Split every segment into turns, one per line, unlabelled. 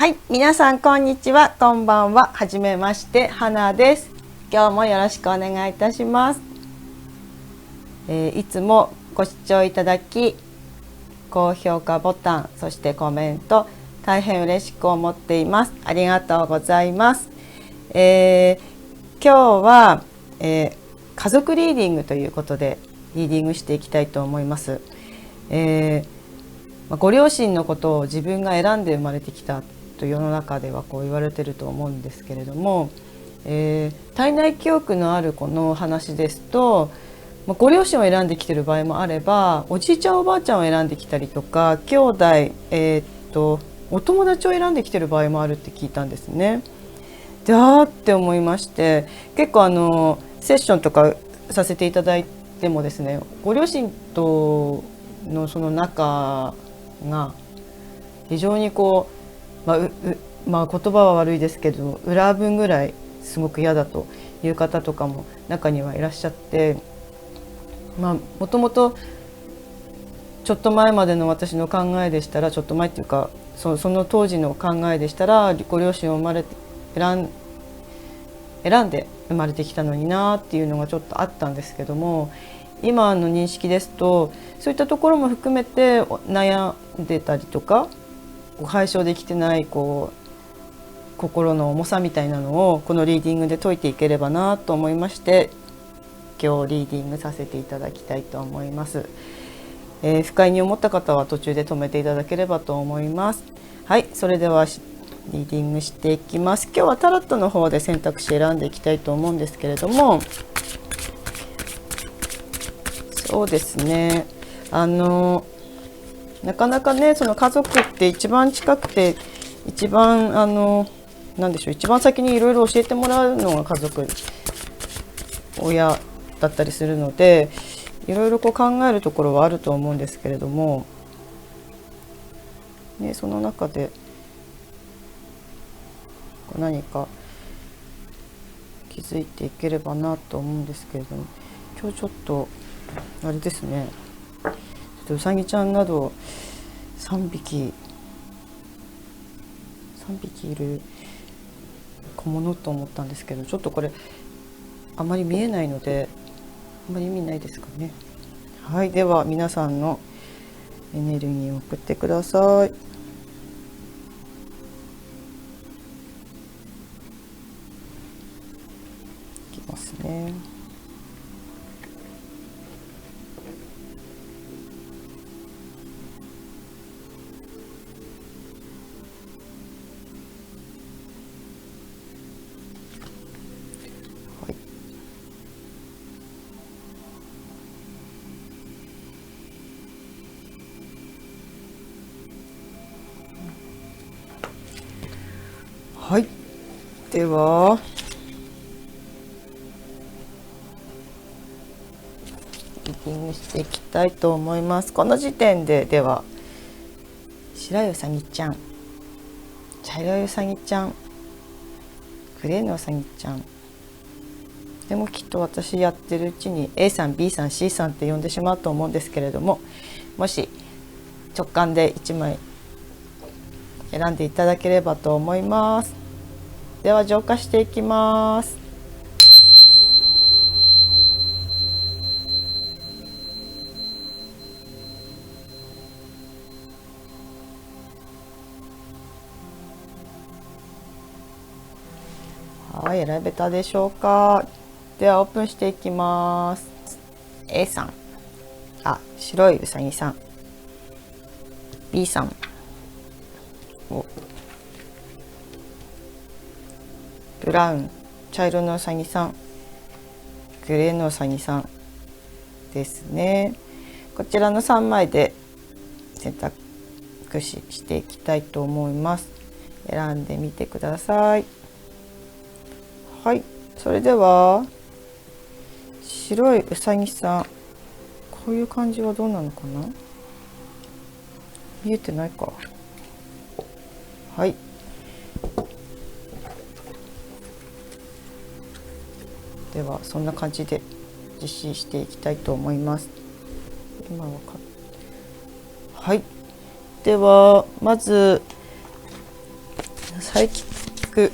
はい、皆さんこんにちは、こんばんは。はじめまして、花です。今日もよろしくお願いいたします。いつもご視聴いただき、高評価ボタン、そしてコメント、大変嬉しく思っています。ありがとうございます。今日は、家族リーディングということでリーディングしていきたいと思います。ご両親のことを自分が選んで生まれてきたと世の中ではこう言われてると思うんですけれども、体内記憶のあるこの話ですと、ご両親を選んできてる場合もあれば、おじいちゃんおばあちゃんを選んできたりとか、兄弟、お友達を選んできてる場合もあるって聞いたんですね。でって思いまして、結構セッションとかさせていただいてもですね、ご両親とのその仲が非常にこう、言葉は悪いですけど裏分ぐらいすごく嫌だという方とかも中にはいらっしゃって、もともとちょっと前までの私の考えでしたら、ちょっと前っていうかその当時の考えでしたら、ご両親を選んで生まれてきたのになっていうのがちょっとあったんですけども、今の認識ですとそういったところも含めて悩んでたりとか、解消できてない心の重さみたいなのをこのリーディングで解いていければなと思いまして、今日リーディングさせていただきたいと思います。不快に思った方は途中で止めていただければと思います。はい、それではリーディングしていきます。今日はタロットの方で選択肢選んでいきたいと思うんですけれども、そうですね、なかなかね、その家族って一番近くて一番なんでしょう、一番先にいろいろ教えてもらうのが家族、親だったりするので、いろいろ考えるところはあると思うんですけれども、ね、その中で何か気づいていければなと思うんですけれども、今日ちょっとあれですね、うさぎちゃんなど3匹いる小物と思ったんですけど、ちょっとこれあまり見えないのであまり意味ないですかね。はい、では皆さんのエネルギーを送ってください。いきますね。はい、ではリーディングしていきたいと思います。この時点ででは白いうさぎちゃん、茶色いうさぎちゃん、グレーのうさぎちゃん、でもきっと私やってるうちに A さん B さん C さんって呼んでしまうと思うんですけれども、もし直感で1枚選んでいただければと思います。では浄化していきます。はい、選べたでしょうか。ではオープンしていきます。 A さん、白いうさぎさん、 B さん、ブラウン、茶色のうさぎさん、グレーのうさぎさんですね。こちらの3枚で選択肢していきたいと思います。選んでみてください。はい、それでは白いうさぎさん、こういう感じはどうなのかな。見えてないか。はい、ではそんな感じで実施していきたいと思います。今わかっはい、ではまずサイキック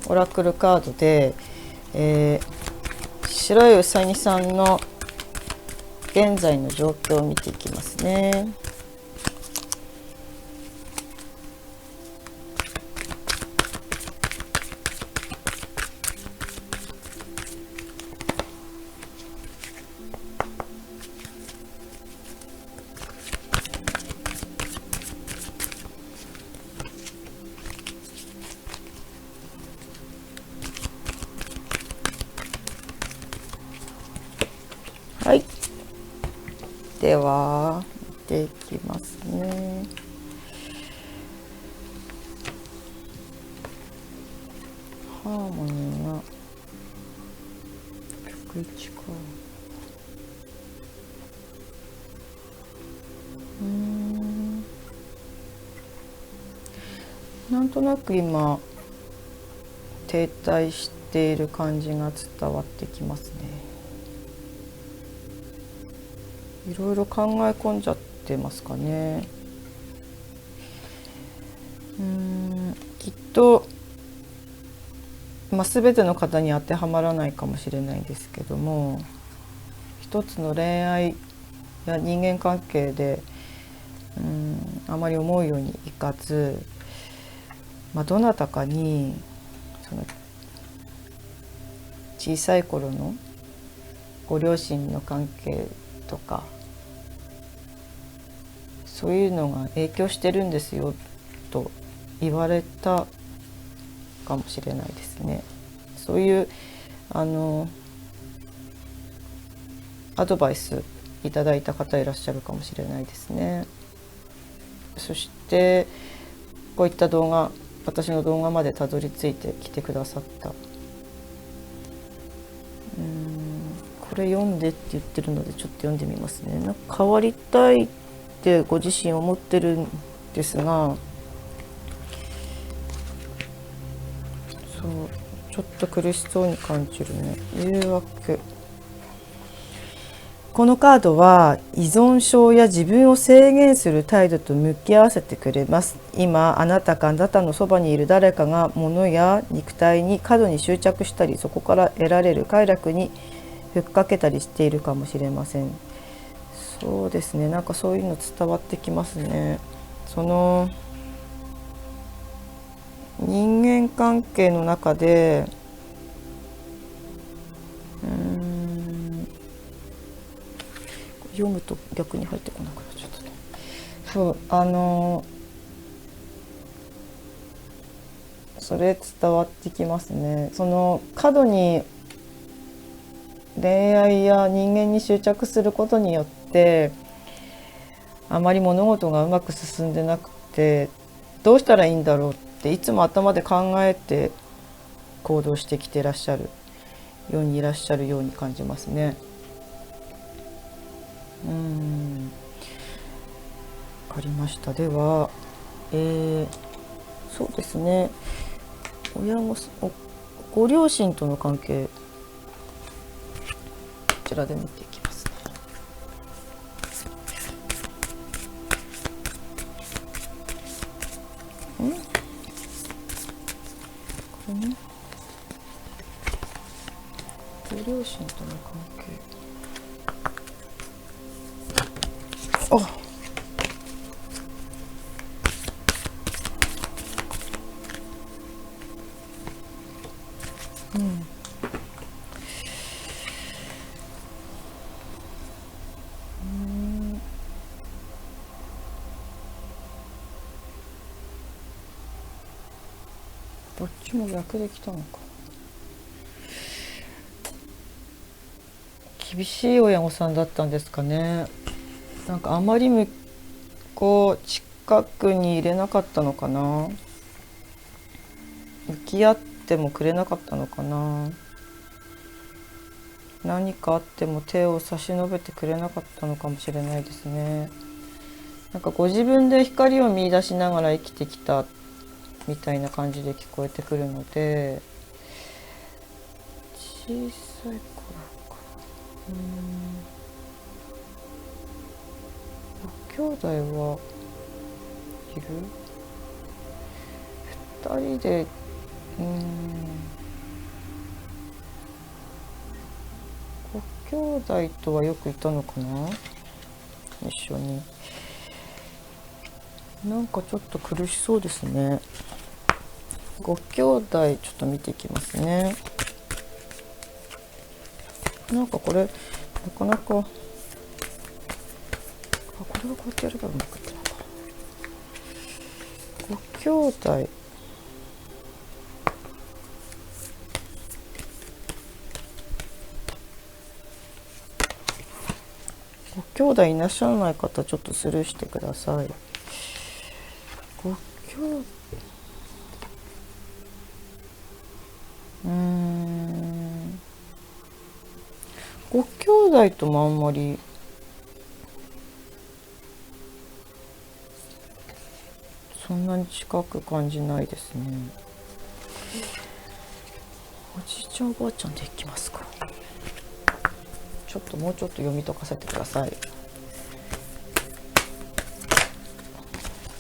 オラクルカードで、白いうさぎさんの現在の状況を見ていきますね。はい、では見ていきますね。ハーモニーが101か。なんとなく今停滞している感じが伝わってきますね。いろいろ考え込んじゃってますかね。きっと、全ての方に当てはまらないかもしれないですけども、一つの恋愛や人間関係であまり思うようにいかず、どなたかにその小さい頃のご両親の関係とかそういうのが影響してるんですよと言われたかもしれないですね。そういうアドバイスいただいた方いらっしゃるかもしれないですね。そしてこういった動画、私の動画までたどり着いてきてくださった。これ読んでって言ってるのでちょっと読んでみますね。なんか変わりたいってご自身思ってるんですが、ちょっと苦しそうに感じるね。誘惑。このカードは依存症や自分を制限する態度と向き合わせてくれます。今あなたかあなたのそばにいる誰かが物や肉体に過度に執着したり、そこから得られる快楽にふっかけたりしているかもしれません。そうですね、なんかそういうの伝わってきますね。その人間関係の中で読むと逆に入ってこなくなっちゃったね。それ伝わってきますね。その過度に恋愛や人間に執着することによってあまり物事がうまく進んでなくて、どうしたらいいんだろうっていつも頭で考えて行動してきてらっしゃるように感じますね。わかりました。では、そうですね、ご両親との関係、こちらで見ていきますね。これね、ご両親との関係、どっちも逆できたのか。厳しい親御さんだったんですかね。なんかあまり近くに入れなかったのかな。向き合ってもくれなかったのかな。何かあっても手を差し伸べてくれなかったのかもしれないですね。なんかご自分で光を見出しながら生きてきたみたいな感じで聞こえてくるので、小さい頃か。兄弟はいる2人でご兄弟とはよくいたのかな、一緒に。なんかちょっと苦しそうですね。ご兄弟ちょっと見ていきますね。なんかこれなかなか、これはこうやってやればうまくいってないか。ご兄弟兄弟いらっしゃらない方ちょっとスルーしてください。ご兄ご兄弟ともあんまりそんなに近く感じないですね。おじいちゃんおばあちゃんでいきますか。ちょっともうちょっと読み解かせてください。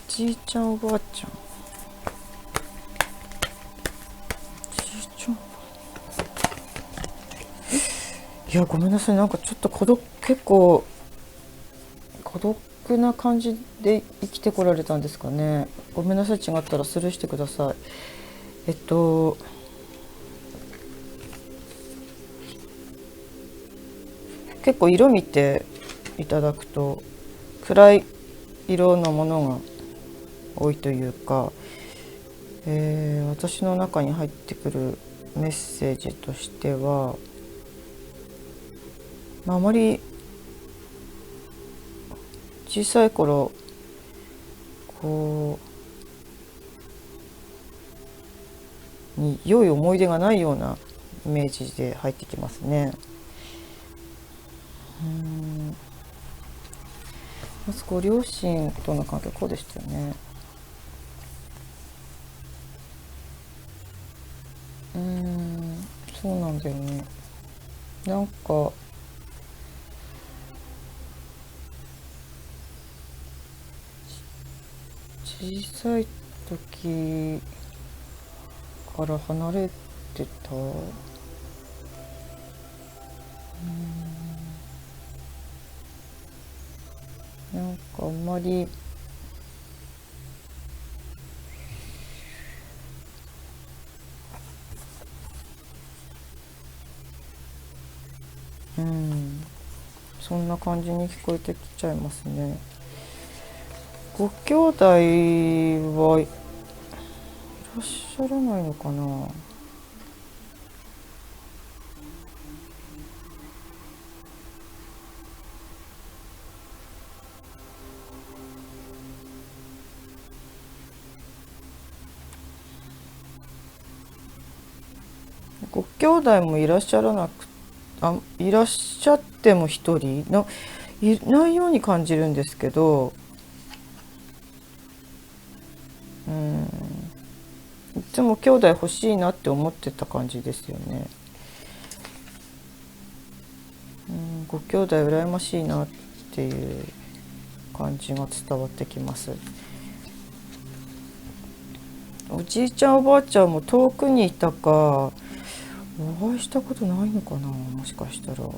おじいちゃんおばあちゃん、おじいちゃん、いやごめんなさい、なんかちょっと結構孤独な感じで生きてこられたんですかね。ごめんなさい、違ったらスルーしてください。結構色見ていただくと暗い色のものが多いというか、私の中に入ってくるメッセージとしては、あまり小さい頃こうに良い思い出がないようなイメージで入ってきますね。まずご両親との関係こうでしたよね。そうなんだよね。なんか小さい時から離れてた。なんかあんまりそんな感じに聞こえてきちゃいますね。ご兄弟はいらっしゃらないのかな。ご兄弟もいらっしゃらなくいらっしゃっても一人いないように感じるんですけど、いつも兄弟欲しいなって思ってた感じですよね。ご兄弟羨ましいなっていう感じが伝わってきます。おじいちゃんおばあちゃんも遠くにいたかお会いしたことないのかな、もしかしたら。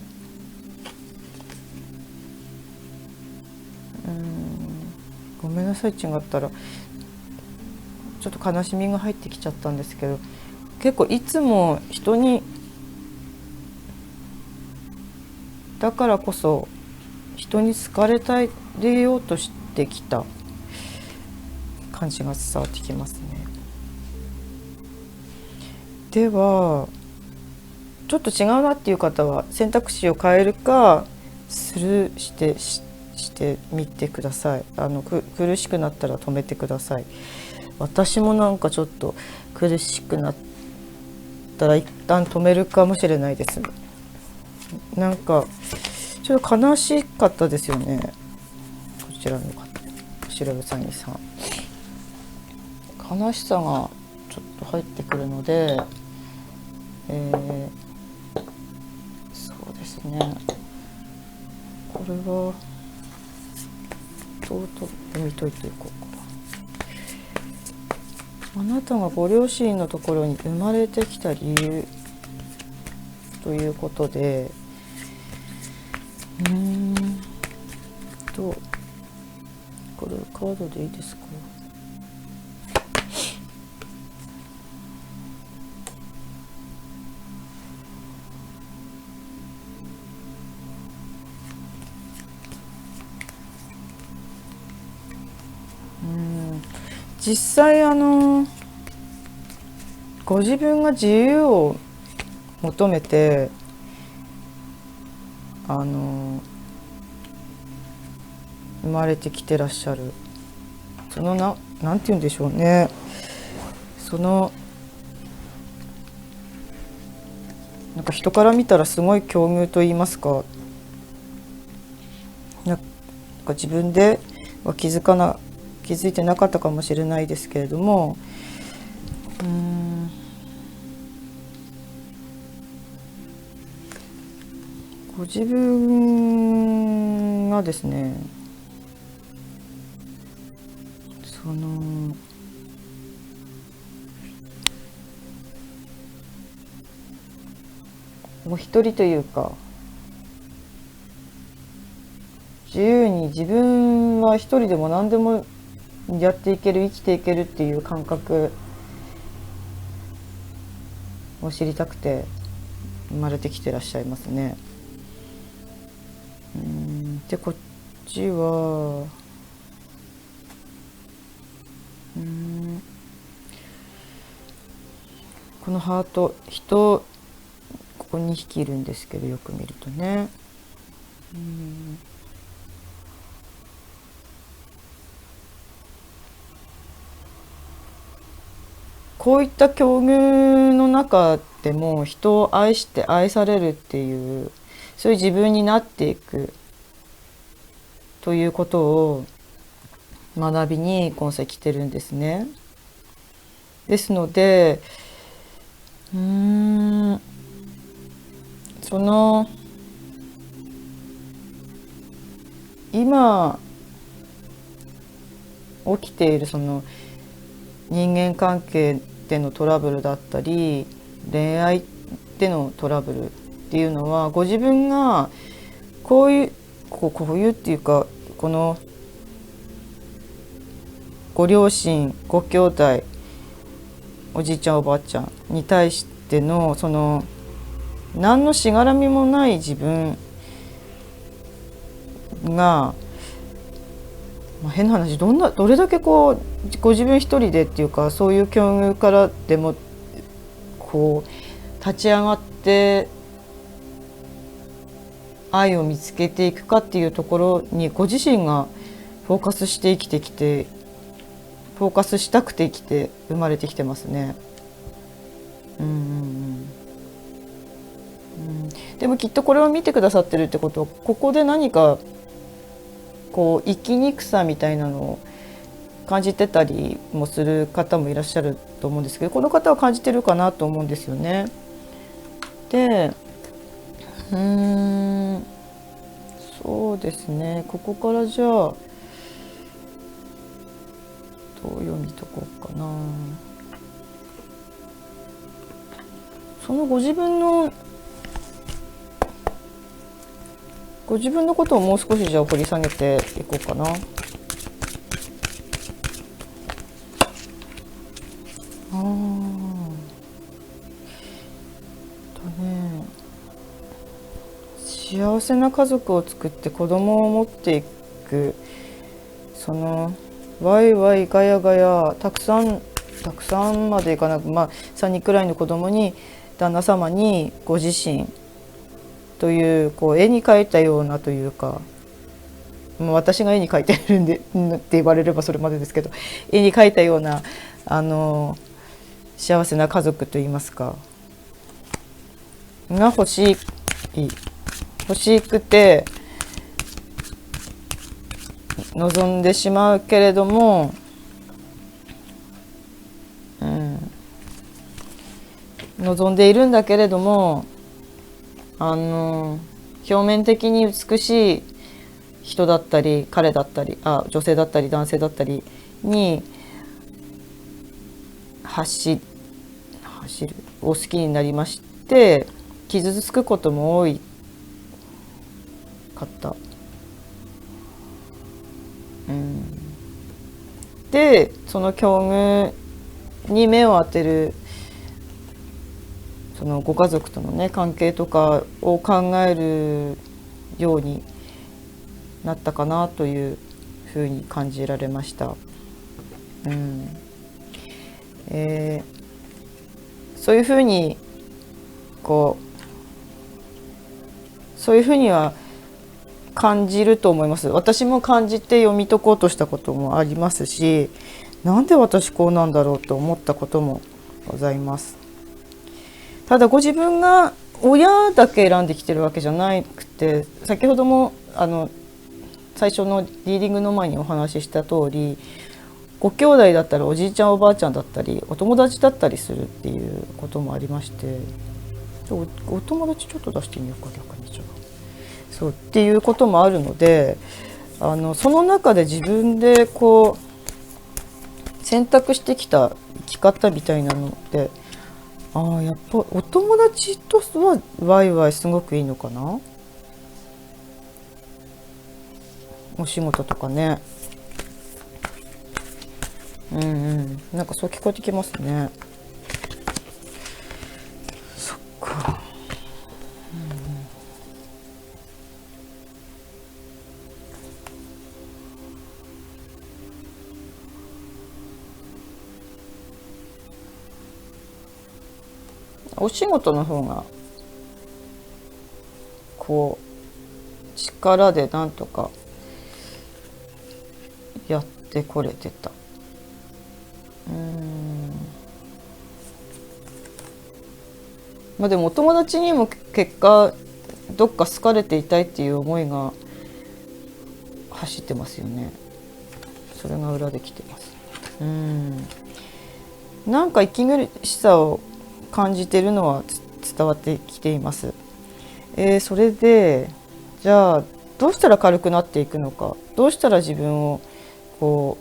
ごめんなさい、違ったらちょっと悲しみが入ってきちゃったんですけど、結構いつも人にだからこそ人に好かれたいれようとしてきた感じが伝わってきますね。ではちょっと違うなっていう方は選択肢を変えるかスルーしてみてください。苦しくなったら止めてください。私もなんかちょっと苦しくなったら一旦止めるかもしれないです。なんかちょっと悲しかったですよね、こちらの方、白うさぎさん。悲しさがちょっと入ってくるので、そうですね、これはどうと読み解いていこうか。あなたがご両親のところに生まれてきた理由ということで、これカードでいいですか？実際ご自分が自由を求めて生まれてきてらっしゃる、そのなんて言うんでしょうね、そのなんか人から見たらすごい境遇と言いますか、なんか自分では気づいてなかったかもしれないですけれども、ご自分がですね、お一人というか、自由に自分は一人でも何でもやっていける、生きていけるっていう感覚を知りたくて生まれてきてらっしゃいますね。でこっちはこのハート、人ここ2匹いるんですけど、よく見るとね、こういった境遇の中でも人を愛して愛されるっていう、そういう自分になっていくということを学びに今世来てるんですね。ですのでその今起きているその人間関係でのトラブルだったり、恋愛でのトラブルっていうのは、ご自分がこういうっていうか、このご両親、ご兄弟、おじいちゃんおばあちゃんに対してのその何のしがらみもない自分が、変な話、どれだけご自分一人でっていうか、そういう境遇からでも立ち上がって愛を見つけていくかっていうところに、ご自身がフォーカスして生きてきて、フォーカスしたくて生きて生まれてきてますね。でもきっとこれを見てくださってるってことは、ここで何か生きにくさみたいなのを感じてたりもする方もいらっしゃると思うんですけど、この方は感じてるかなと思うんですよね。でそうですね、ここからじゃあどう読みとこうかな。そのご自分のことをもう少しじゃあ掘り下げていこうかな。幸せな家族を作って子供を持っていく、そのワイワイガヤガヤたくさんまでいかなく、3人くらいの子供に、旦那様にご自身という、絵に描いたようなというか、私が絵に描いてるんでって言われればそれまでですけど、絵に描いたような幸せな家族といいますかが欲しくて望んでしまうけれども、望んでいるんだけれども、表面的に美しい人だったり、彼だったり、女性だったり男性だったりに走るを好きになりまして、傷つくことも多いかった。でその境遇に目を当てるそのご家族とのね関係とかを考えるようになったかなというふうに感じられました。そういうふうにそういうふうには感じると思います。私も感じて読み解こうとしたこともありますし、なんで私こうなんだろうと思ったこともございます。ただご自分が親だけ選んできてるわけじゃなくて、先ほども最初のリーディングの前にお話しした通り、ご兄弟だったらおじいちゃんおばあちゃんだったりお友達だったりするっていうこともありまして、お友達ちょっと出してみようか、逆に。そうっていうこともあるので、その中で自分で選択してきた生き方みたいなのって、やっぱお友達とはワイワイすごくいいのかな。お仕事とかね、なんかそう聞こえてきますね。そっか。お仕事の方が力でなんとかやってこれてた。でもお友達にも結果どっか好かれていたいっていう思いが走ってますよね。それが裏できてます。なんか息苦しさを感じてるのは伝わってきています。それでじゃあどうしたら軽くなっていくのか、どうしたら自分を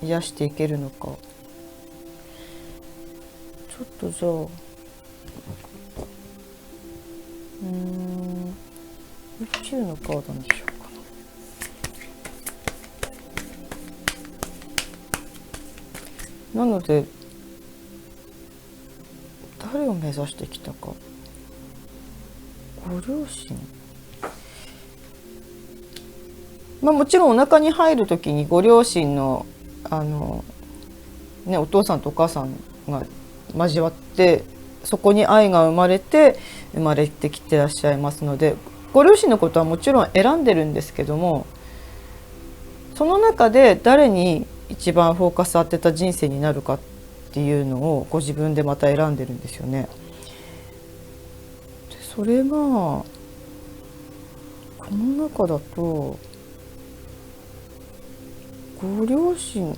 癒していけるのか。ちょっとじゃあ宇宙のカードにしようかな。なので誰を目指してきたか、ご両親、もちろんお腹に入る時にご両親のお父さんとお母さんが交わって、そこに愛が生まれてきてらっしゃいますので、ご両親のことはもちろん選んでるんですけども、その中で誰に一番フォーカス当てた人生になるかっていうのをご自分でまた選んでるんですよね。でそれがこの中だとご両親、ち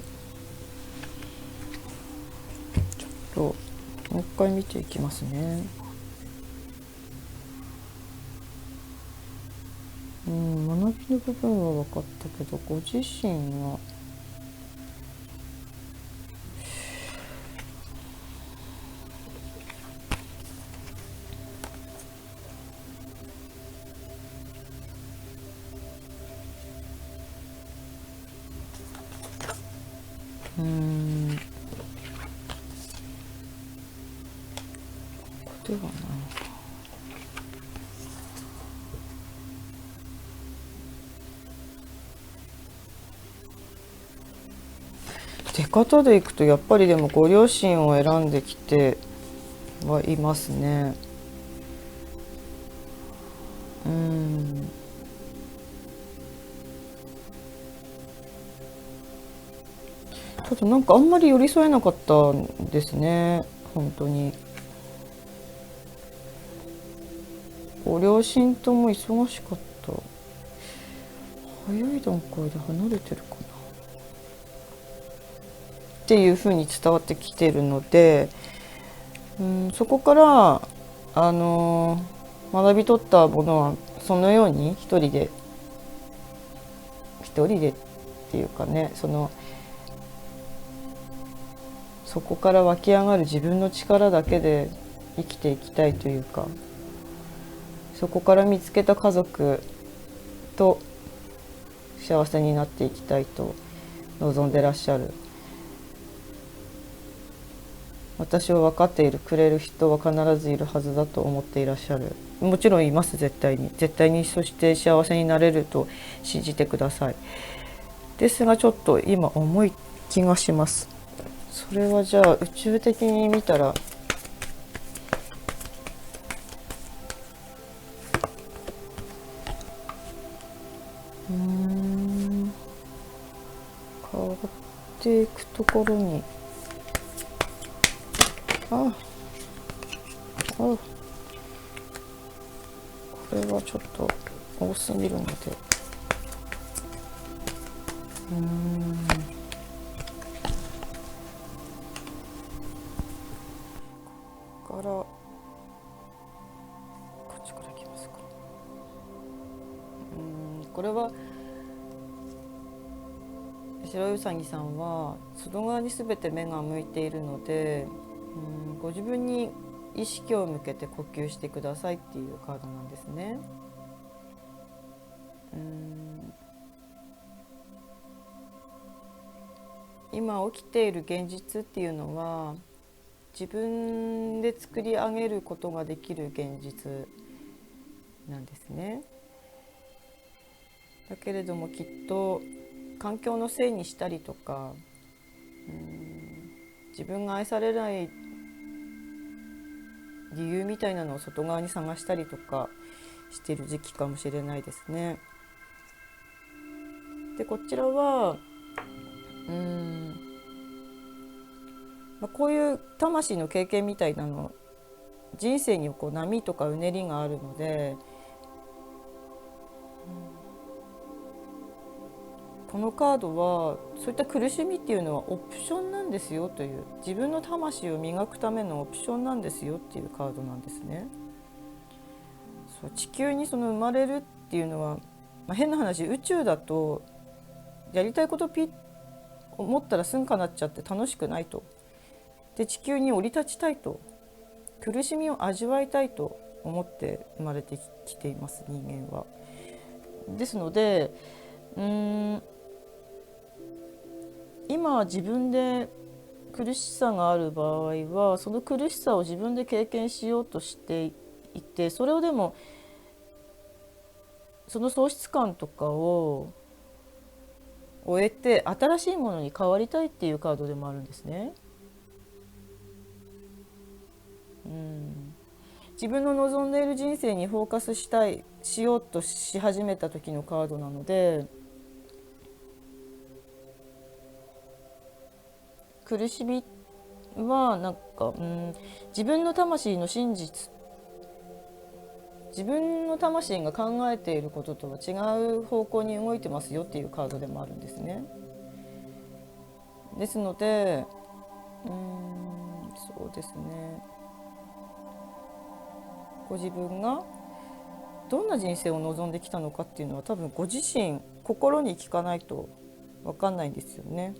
ょっともう一回見ていきますね。学びの部分は分かったけど、ご自身はここではない。出方でいくとやっぱりでもご両親を選んできてはいますね。ただなんかあんまり寄り添えなかったんですね、本当に。ご両親とも忙しかった。早い段階で離れてるかなっていうふうに伝わってきているので、そこから学び取ったものはそのように一人でっていうかね、そこから湧き上がる自分の力だけで生きていきたいというか、そこから見つけた家族と幸せになっていきたいと望んでらっしゃる。私を分かっているくれる人は必ずいるはずだと思っていらっしゃる。もちろんいます。絶対に。そして幸せになれると信じてください。ですがちょっと今重い気がします。それはじゃあ宇宙的に見たら変わっていくところにこれはちょっと多すぎるのでこっちからいきますか。これは白いうさぎさんは外側に全て目が向いているので、ご自分に意識を向けて呼吸してくださいっていうカードなんですね。今起きている現実っていうのは自分で作り上げることができる現実なんですね。だけれどもきっと環境のせいにしたりとか、自分が愛されない理由みたいなのを外側に探したりとかしている時期かもしれないですね。でこちらはこういう魂の経験みたいなの人生にこう波とかうねりがあるので、このカードはそういった苦しみっていうのはオプションなんですよという、自分の魂を磨くためのオプションなんですよっていうカードなんですね。そう、地球にその生まれるっていうのは、変な話、宇宙だとやりたいことピッ思ったらすんかなっちゃって楽しくないと。で地球に降り立ちたいと、苦しみを味わいたいと思って生まれてきています人間は。ですので今は自分で苦しさがある場合はその苦しさを自分で経験しようとしていて、それをでもその喪失感とかを終えて新しいものに変わりたいっていうカードでもあるんですね。自分の望んでいる人生にフォーカスしようとし始めた時のカードなので、苦しみはなんか自分の魂の真実、自分の魂が考えていることとは違う方向に動いてますよっていうカードでもあるんですね。ですのでそうですね、ご自分がどんな人生を望んできたのかっていうのは多分ご自身心に聞かないと分かんないんですよね。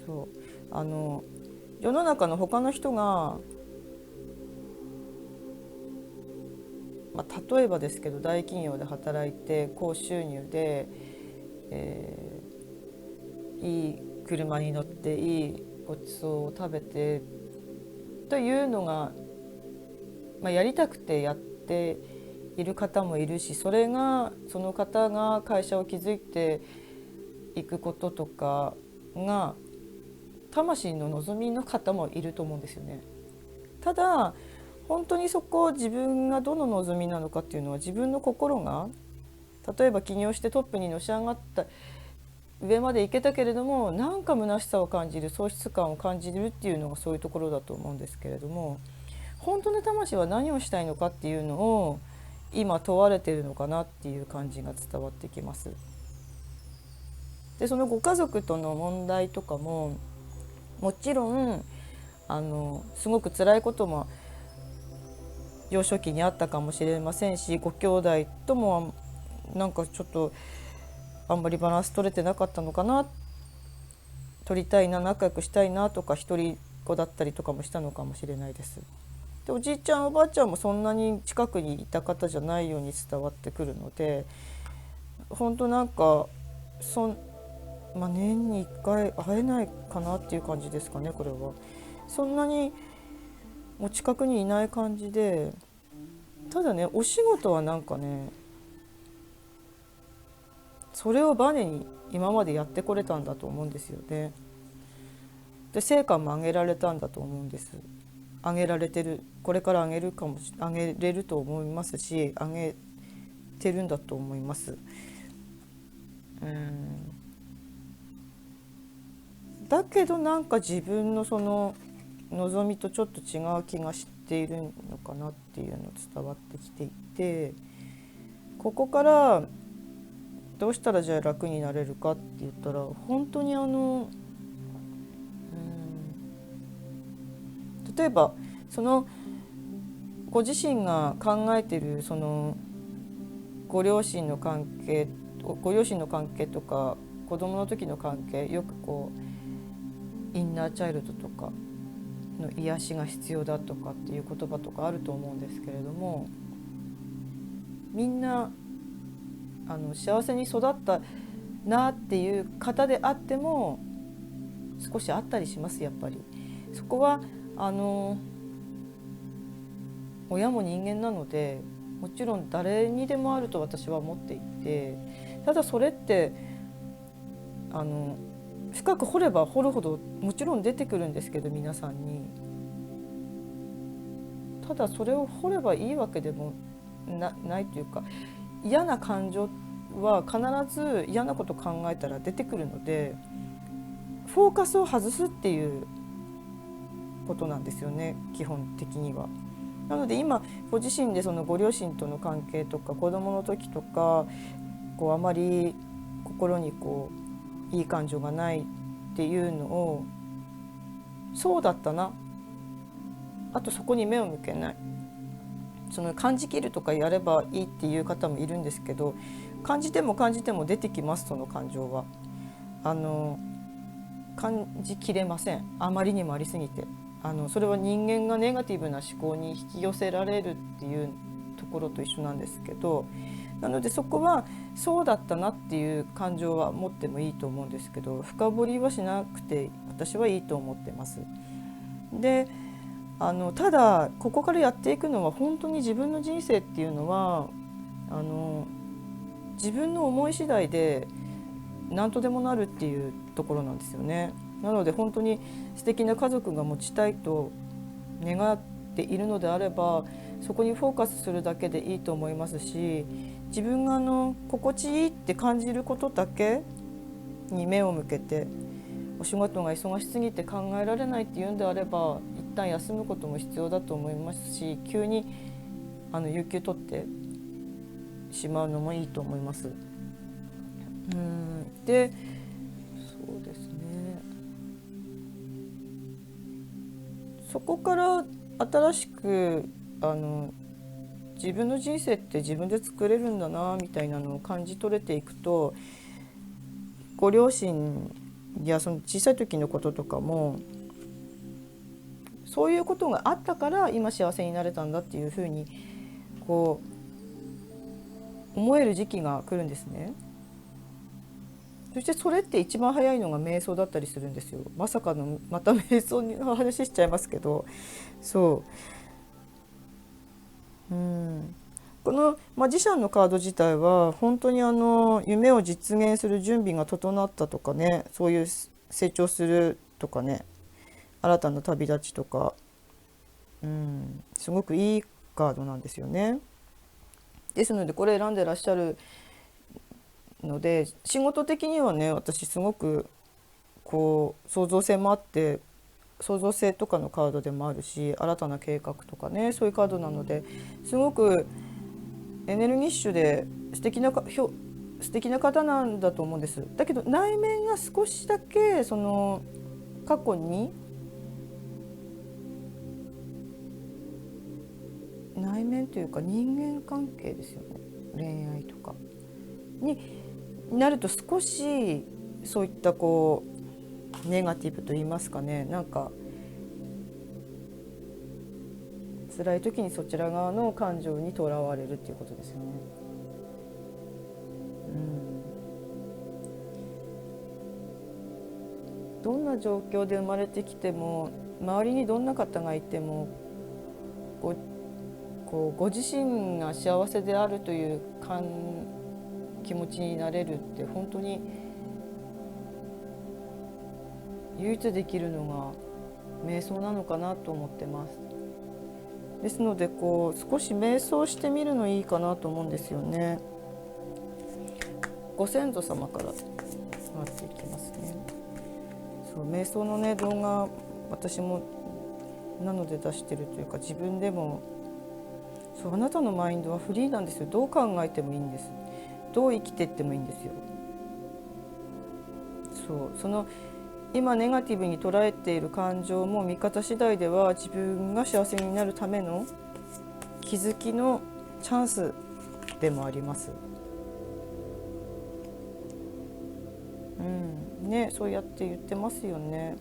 そう世の中の他の人が、例えばですけど大企業で働いて高収入で、いい車に乗っていいごちそうを食べてというのが、やりたくてやっている方もいるし、その方が会社を築いていくこととかが魂の望みの方もいると思うんですよね。ただ本当にそこを自分がどの望みなのかっていうのは自分の心が、例えば起業してトップにのし上がった上まで行けたけれどもなんか虚しさを感じる、喪失感を感じるっていうのがそういうところだと思うんですけれども、本当の魂は何をしたいのかっていうのを今問われているのかなっていう感じが伝わってきます。でそのご家族との問題とかももちろんすごく辛いことも幼少期にあったかもしれませんし、ご兄弟ともなんかちょっとあんまりバランス取れてなかったのかな、取りたいな、仲良くしたいなとか、一人っ子だったりとかもしたのかもしれないです。でおじいちゃんおばあちゃんもそんなに近くにいた方じゃないように伝わってくるので、本当なんか年に1回会えないかなっていう感じですかね。これはそんなにお近くにいない感じで、ただね、お仕事はなんかね、それをバネに今までやってこれたんだと思うんですよね。で成果も上げられたんだと思うんです。上げられてる、これから上げれると思いますし、上げてるんだと思います。だけどなんか自分のその望みとちょっと違う気がしているのかなっていうの伝わってきていて、ここからどうしたらじゃあ楽になれるかって言ったら、本当に例えばそのご自身が考えているそのご両親の関係とか子供の時の関係、よくこうインナーチャイルドとかの癒しが必要だとかっていう言葉とかあると思うんですけれども、みんな幸せに育ったなっていう方であっても少しあったりします。やっぱりそこは親も人間なので、もちろん誰にでもあると私は思っていて、ただそれって深く掘れば掘るほどもちろん出てくるんですけど、皆さんに。ただそれを掘ればいいわけでもないというか、嫌な感情は必ず嫌なこと考えたら出てくるので、フォーカスを外すっていうことなんですよね、基本的には。なので今ご自身でそのご両親との関係とか子どもの時とか、あまり心にいい感情がないっていうのを、そうだったな、あとそこに目を向けない、その感じきるとかやればいいっていう方もいるんですけど、感じても出てきます。その感情は感じきれません、あまりにもありすぎて。それは人間がネガティブな思考に引き寄せられるっていうところと一緒なんですけど、なのでそこはそうだったなっていう感情は持ってもいいと思うんですけど、深掘りはしなくて私はいいと思ってます。でただここからやっていくのは、本当に自分の人生っていうのは自分の思い次第で何とでもなるっていうところなんですよね。なので本当に素敵な家族が持ちたいと願っているのであれば、そこにフォーカスするだけでいいと思いますし、自分が心地いいって感じることだけに目を向けて、お仕事が忙しすぎて考えられないっていうんであれば一旦休むことも必要だと思いますし、急に有給取ってしまうのもいいと思います。でそうですね、そこから新しく自分の人生って自分で作れるんだなみたいなのを感じ取れていくと、ご両親やその小さい時のこととかも、そういうことがあったから今幸せになれたんだっていうふうに思える時期が来るんですね。そしてそれって一番早いのが瞑想だったりするんですよ。まさかのまた瞑想の話しちゃいますけど、このマジシャンのカード自体は本当に夢を実現する準備が整ったとかね、そういう成長するとかね、新たな旅立ちとか、すごくいいカードなんですよね。ですのでこれ選んでらっしゃるので、仕事的にはね、私すごく創造性もあって、創造性とかのカードでもあるし、新たな計画とかね、そういうカードなので、すごくエネルギッシュで素敵な方なんだと思うんです。だけど内面が少しだけその過去に内面というか人間関係ですよね、恋愛とかになると少しそういったネガティブと言いますかね、なんか辛い時にそちら側の感情にとらわれるっていうことですよね。どんな状況で生まれてきても、周りにどんな方がいてもご自身が幸せであるという気持ちになれるって本当に唯一できるのが瞑想なのかなと思ってます。ですので少し瞑想してみるのいいかなと思うんですよね。ご先祖様からなっていきますね。そう瞑想のね動画、私もなので出してるというか、自分でもあなたのマインドはフリーなんですよ。どう考えてもいいんです。どう生きていってもいいんですよ。その今ネガティブに捉えている感情も見方次第では自分が幸せになるための気づきのチャンスでもあります。ね、そうやって言ってますよね。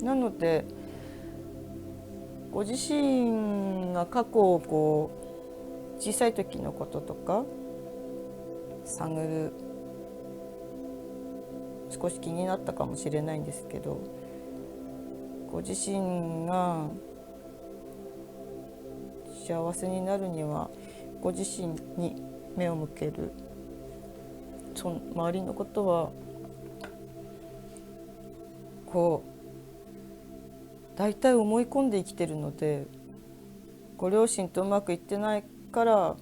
なのでご自身が過去を小さい時のこととか探る、少し気になったかもしれないんですけど、ご自身が幸せになるにはご自身に目を向ける。周りのことは大体思い込んで生きてるので、ご両親とうまくいってないから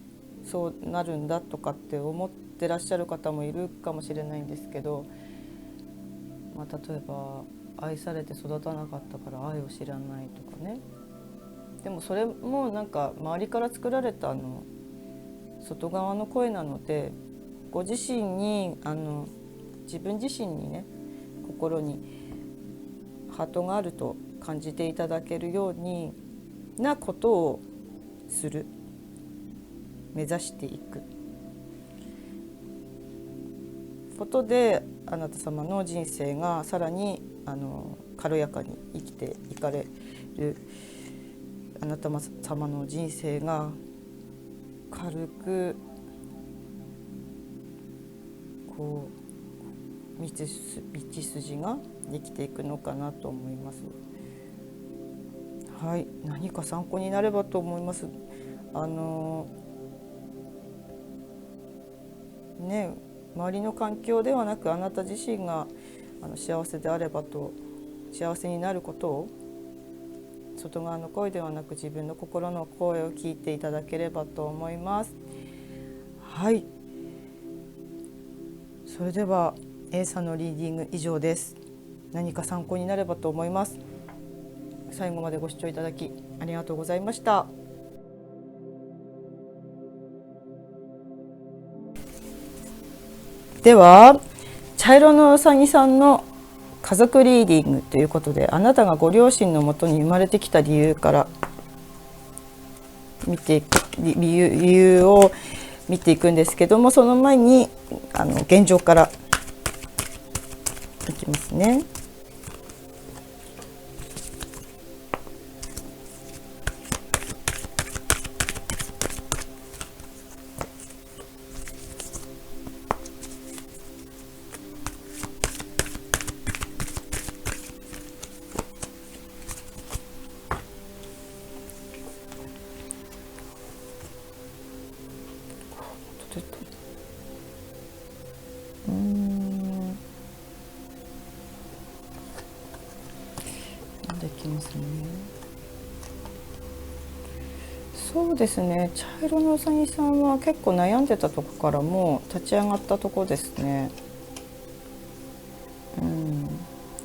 そうなるんだとかって思ってらっしゃる方もいるかもしれないんですけど、例えば愛されて育たなかったから愛を知らないとかね。でもそれもなんか周りから作られた外側の声なので、ご自身に自分自身にね、心にハートがあると感じていただけるようになことをする、目指していくことで、あなた様の人生がさらに軽やかに生きていかれる、あなた様の人生が軽く道筋ができていくのかなと思います。はい、何か参考になればと思います。周りの環境ではなく、あなた自身が幸せであればと、幸せになることを外側の声ではなく自分の心の声を聞いていただければと思います。はい、それでは A さんのリーディング以上です。何か参考になればと思います。最後までご視聴いただきありがとうございました。では、茶色のうさぎさんの家族リーディングということで、あなたがご両親のもとに生まれてきた理由から理由を見ていくんですけども、その前に現状からいきますね。できますね。そうですね、茶色のうさぎさんは結構悩んでたとこからもう立ち上がったとこですね。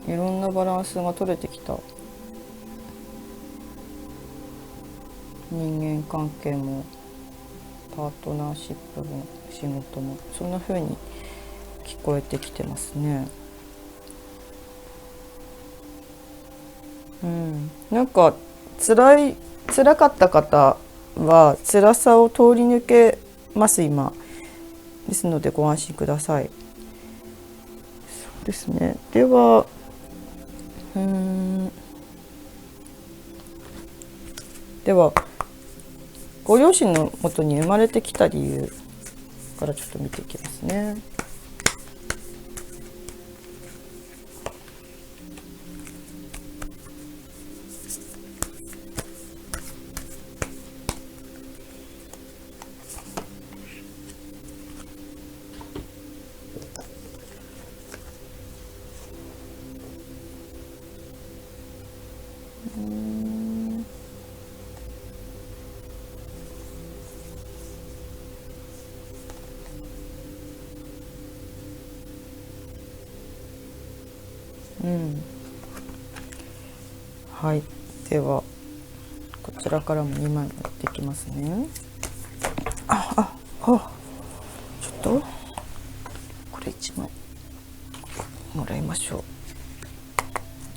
いろんなバランスが取れてきた。人間関係もパートナーシップも仕事もそんな風に聞こえてきてますね。なんか辛かった方は辛さを通り抜けます今ですのでご安心ください。ですね。ではご両親のもとに生まれてきた理由からちょっと見ていきますね。はい、ではこちらからも2枚持ってきますね。ちょっとこれ1枚もらいましょう。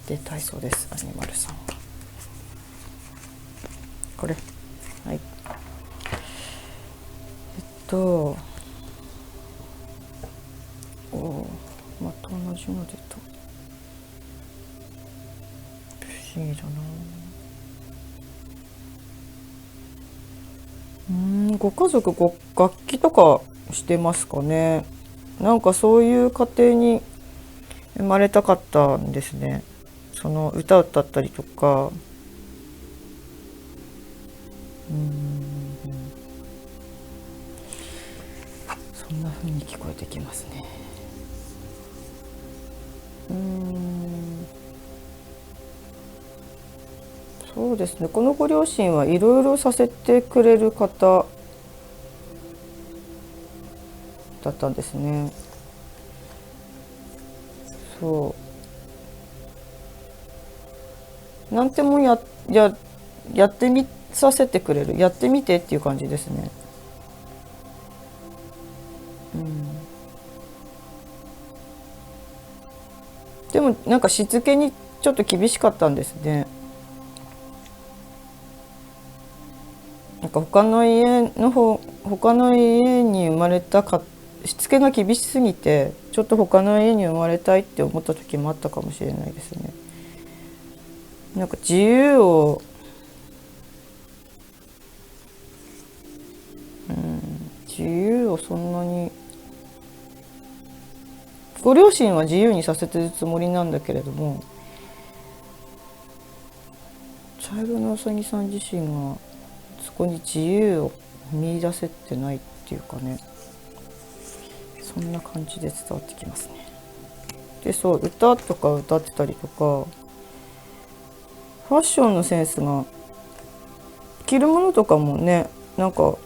で体操です、アニマルさんはこれ。はい、また同じの出た。不思議だな。ご家族ご楽器とかしてますかね。なんかそういう家庭に生まれたかったんですね。その歌を歌ったりとか。そんな風に聞こえてきますね。そうですね。このご両親はいろいろさせてくれる方だったんですね。なんてもやってみさせてくれる、やってみてっていう感じですね。でもなんかしつけにちょっと厳しかったんですね。なんか他の家に生まれたか、しつけが厳しすぎてちょっと他の家に生まれたいって思った時もあったかもしれないですね。なんか自由をそんなに、ご両親は自由にさせてるつもりなんだけれども、茶色のうさぎさん自身がそこに自由を見出せてないっていうかね、そんな感じで伝わってきますね。で歌とか歌ってたりとか、ファッションのセンスが、着るものとかもね、なんか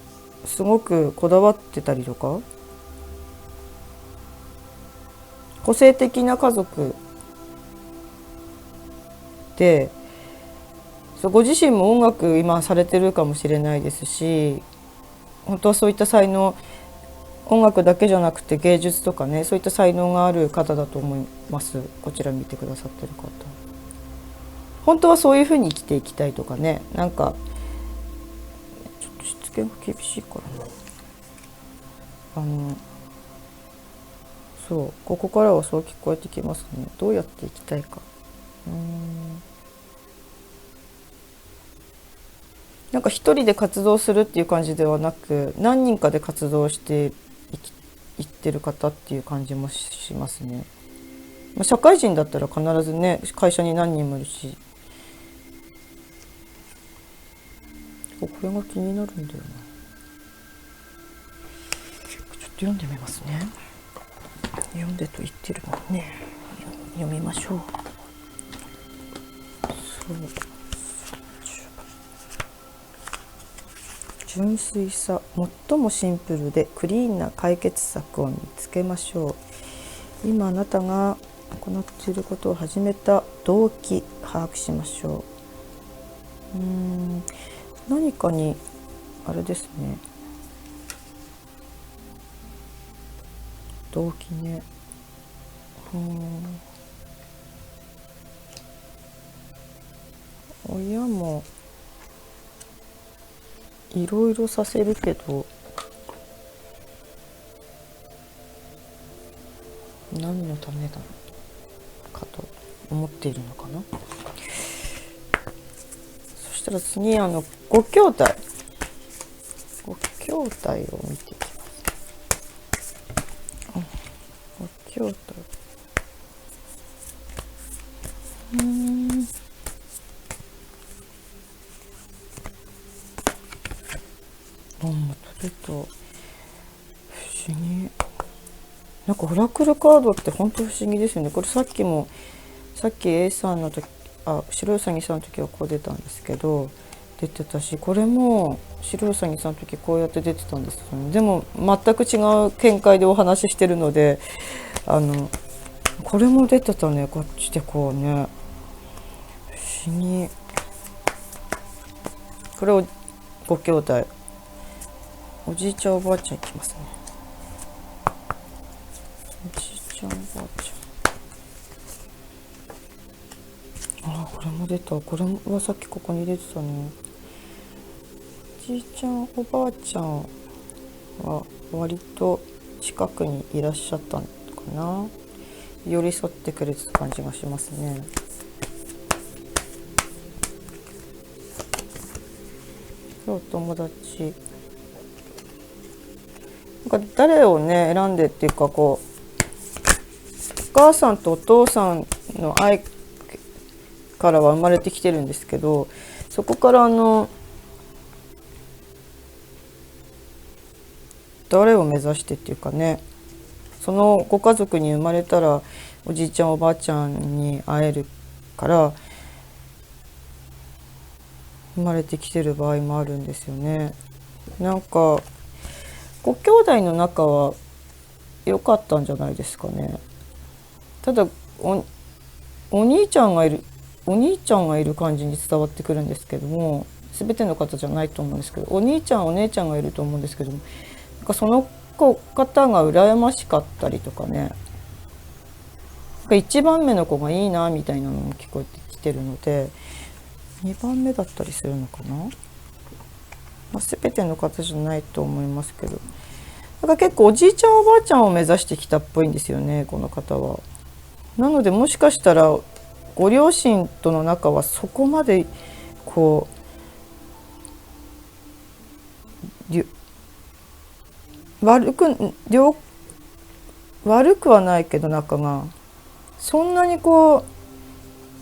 すごくこだわってたりとか、個性的な家族で、ご自身も音楽今されてるかもしれないですし、本当はそういった才能、音楽だけじゃなくて芸術とかね、そういった才能がある方だと思います。こちら見てくださってる方、本当はそういうふうに生きていきたいとかね。なんかちょっとしつけが厳しいからな。ここからはそう聞こえてきますね。どうやっていきたいか。なんか一人で活動するっていう感じではなく、何人かで活動していってる方っていう感じもしますね。社会人だったら必ずね、会社に何人もいるし。これが気になるんだよな。ちょっと読んでみますね。読んでと言ってるもんね。読みましょう。純粋さ、最もシンプルでクリーンな解決策を見つけましょう。今あなたが行っていることを始めた動機把握しましょう。何かにあれですね、動機ね。親もいろいろさせるけど、何のためだろう。かと思っているのかな。そしたら次ご兄弟を見ていきます。ご兄弟、取れた。不思議。なんかオラクルカードって本当不思議ですよね。これさっき A さんの時、白うさぎさんの時はこう出たんですけど、出てたし、これも白うさぎさんの時こうやって出てたんですよね。でも全く違う見解でお話ししてるので、これも出てたね。こっちでこうね、不思議。これをご兄弟、おじいちゃんおばあちゃんいきますね。おじいちゃんおばあちゃん、これも出た。これはさっきここに出てたね。おじいちゃんおばあちゃんは割と近くにいらっしゃったのかな。寄り添ってくれてた感じがしますね。お友達、なんか誰をね選んでっていうか、こうお母さんとお父さんの愛からは生まれてきてるんですけど、そこから誰を目指してっていうかね、そのご家族に生まれたらおじいちゃんおばあちゃんに会えるから生まれてきてる場合もあるんですよね。なんかご兄弟の仲は良かったんじゃないですかね。ただお兄ちゃんがいる感じに伝わってくるんですけども、全ての方じゃないと思うんですけど、お兄ちゃんお姉ちゃんがいると思うんですけども、なんかその方が羨ましかったりとかね、1番目の子がいいなみたいなのも聞こえてきてるので、2番目だったりするのかな。全ての方じゃないと思いますけど、だから結構おじいちゃんおばあちゃんを目指してきたっぽいんですよね、この方は。なのでもしかしたらご両親との仲はそこまでこう悪くはないけど、仲がそんなにこう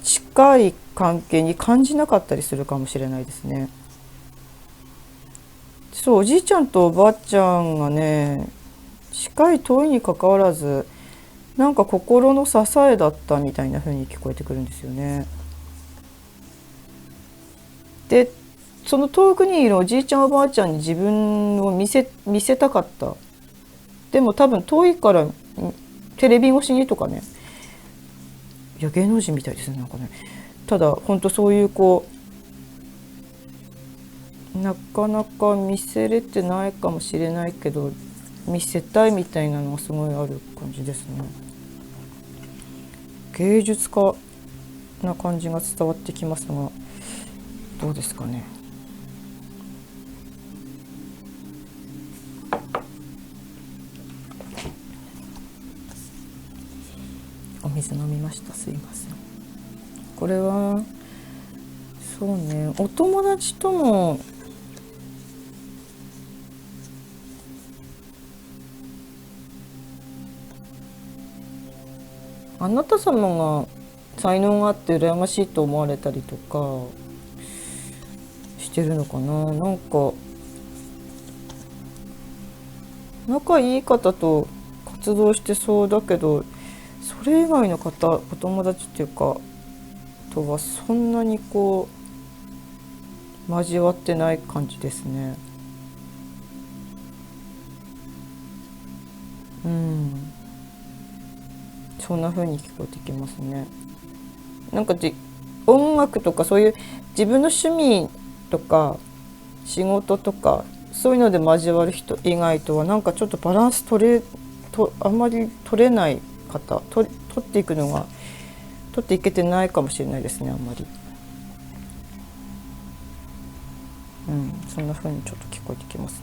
近い関係に感じなかったりするかもしれないですね。そう、おじいちゃんとおばあちゃんがね、近い遠いにかかわらずなんか心の支えだったみたいな風に聞こえてくるんですよね。でその遠くにいるおじいちゃんおばあちゃんに自分を見せたかった。でも多分遠いからテレビ越しにとかね、いや芸能人みたいですね、なんかね。ただ本当そういうこうなかなか見せれてないかもしれないけど、見せたいみたいなのがすごいある感じですね。芸術家な感じが伝わってきますが、どうですかね。お水飲みました、すいません。これはそうね、お友達ともあなた様が才能があって羨ましいと思われたりとかしてるのかな。なんか仲いい方と活動してそうだけど、それ以外の方、お友達っていうかとはそんなにこう交わってない感じですね。そんな風に聞こえてきますね。なんか音楽とかそういう自分の趣味とか仕事とかそういうので交わる人以外とはなんかちょっとバランスあんまり取れない方、取っていけてないかもしれないですね、あんまり。そんな風にちょっと聞こえてきますね。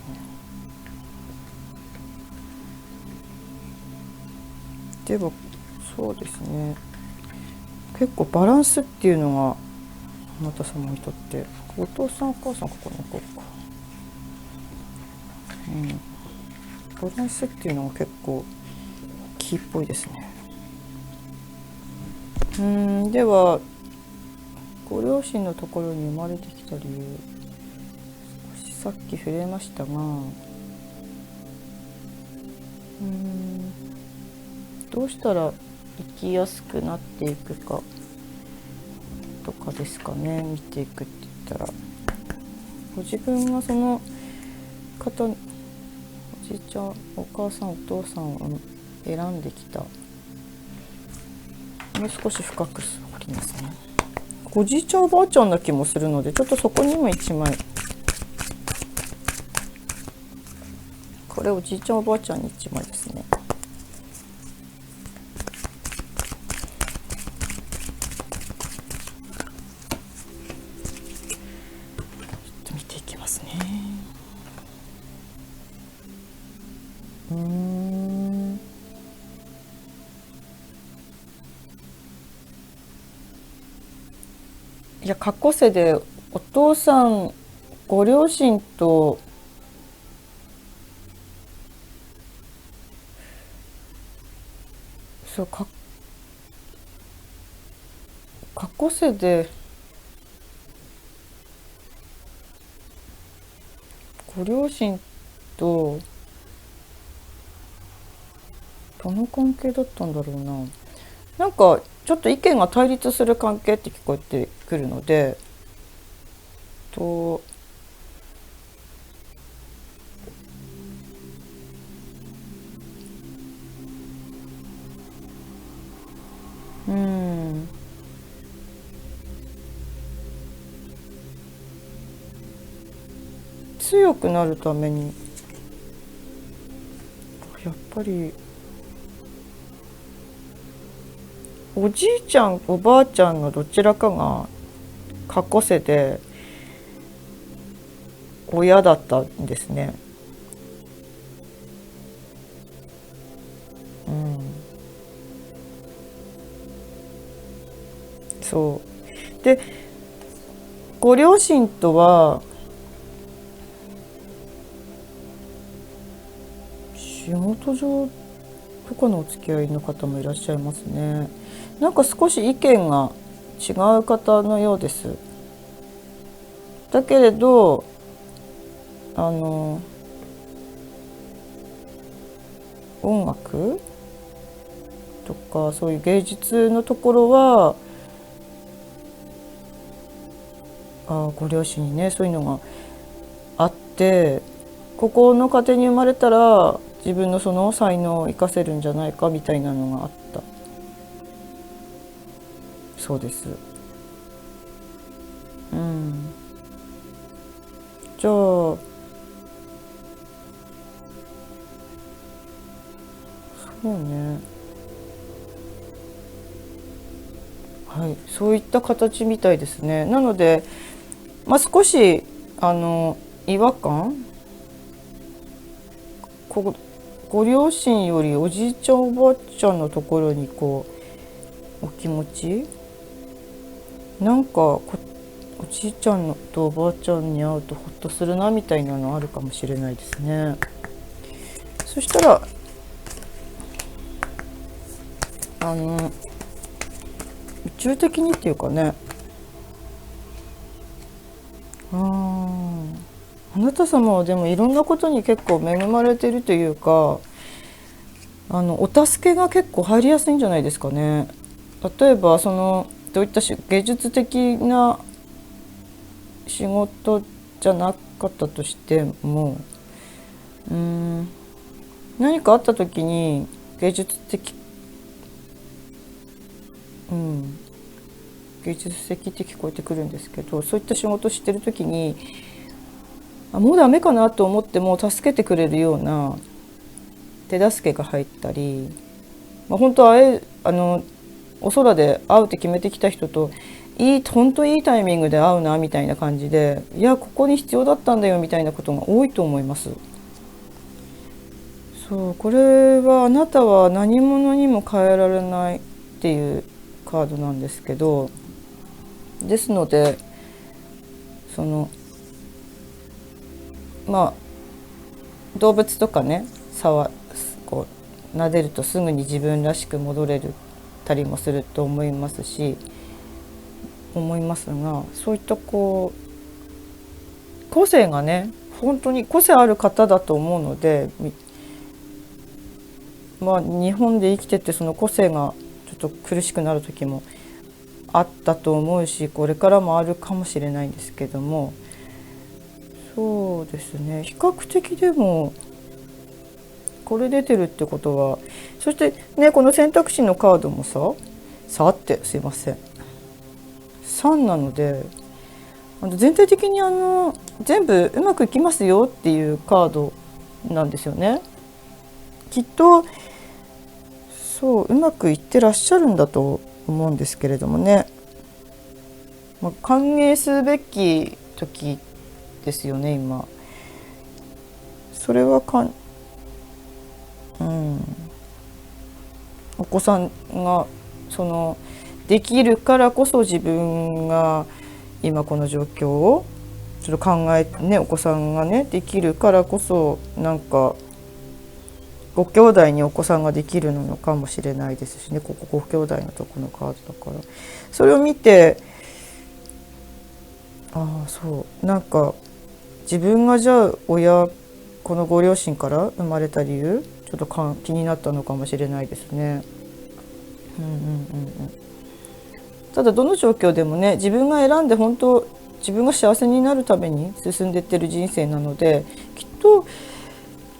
ではそうですね、結構バランスっていうのがあなた様にとって、お父さんお母さんここに置こうか、バランスっていうのが結構キーっぽいですね。ではご両親のところに生まれてきた理由、少しさっき触れましたが、どうしたら生きやすくなっていくかとかですかね。見ていくって言ったら、ご自分がその方、おじいちゃんお母さんお父さんを選んできた、もう少し深く掘りますね。おじいちゃんおばあちゃんな気もするので、ちょっとそこにも1枚、これおじいちゃんおばあちゃんに1枚ですね。ちょっと見ていきますね。いや、過去世でお父さん、ご両親と過去世でご両親とどの関係だったんだろうな。なんかちょっと意見が対立する関係って聞こえてくるので、と強くなるためにやっぱりおじいちゃんおばあちゃんのどちらかが過去世で親だったんですね。そうで、ご両親とは仕事上とかのお付き合いの方もいらっしゃいますね。なんか少し意見が違う方のようです。だけれど音楽とかそういう芸術のところはご両親にねそういうのがあって、ここの家庭に生まれたら自分のその才能を生かせるんじゃないかみたいなのがあったそうです。じゃあそうね、はい、そういった形みたいですね。なので、少し違和感、ご両親よりおじいちゃんおばあちゃんのところにお気持ちなんかおじいちゃんとおばあちゃんに会うとホッとするなみたいなのあるかもしれないですね。そしたら宇宙的にっていうかね、あなた様はでもいろんなことに結構恵まれてるというか、お助けが結構入りやすいんじゃないですかね。例えばどういった芸術的な仕事じゃなかったとしても、何かあった時に芸術的、芸術的って聞こえてくるんですけど、そういった仕事をしてる時にもうダメかなと思っても助けてくれるような手助けが入ったり、本当はお空で会うって決めてきた人と本当いいタイミングで会うなみたいな感じで、いやここに必要だったんだよみたいなことが多いと思います。そう、これはあなたは何者にも変えられないっていうカードなんですけど、ですのでその動物とかねこう撫でるとすぐに自分らしく戻れるたりもすると思いますが、そういった個性がね本当に個性ある方だと思うので、日本で生きててその個性がちょっと苦しくなる時もあったと思うし、これからもあるかもしれないんですけども、そうですね、比較的でもこれ出てるってことは、そしてねこの選択肢のカードもってすいません3なので、全体的に全部うまくいきますよっていうカードなんですよね。きっとうまくいってらっしゃるんだと思うんですけれどもね、歓迎すべき時ですよね今。それはお子さんができるからこそ、自分が今この状況をちょっと考えてね、お子さんがねできるからこそ、なんかご兄弟にお子さんができるのかもしれないですしね、ここご兄弟のとこのカードだから、それを見てなんか自分がじゃあこのご両親から生まれた理由ちょっと気になったのかもしれないですね。ただどの状況でもね、自分が選んで本当自分が幸せになるために進んでいってる人生なので、きっと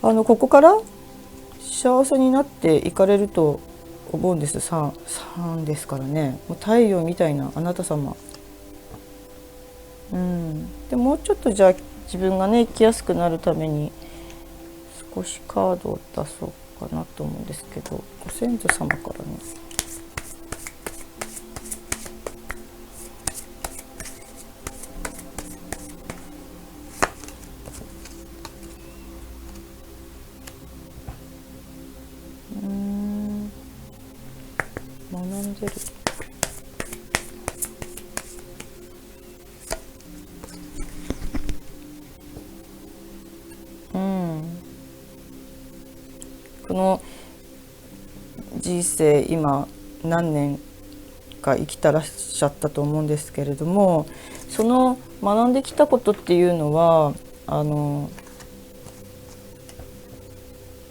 ここから幸せになっていかれると思うんです。3ですからね、もう太陽みたいなあなた様。でもうちょっとじゃあ自分がね生きやすくなるために少しカードを出そうかなと思うんですけど、ご先祖様からね。学んでる。この人生今何年か生きてらっしゃったと思うんですけれども、その学んできたことっていうのは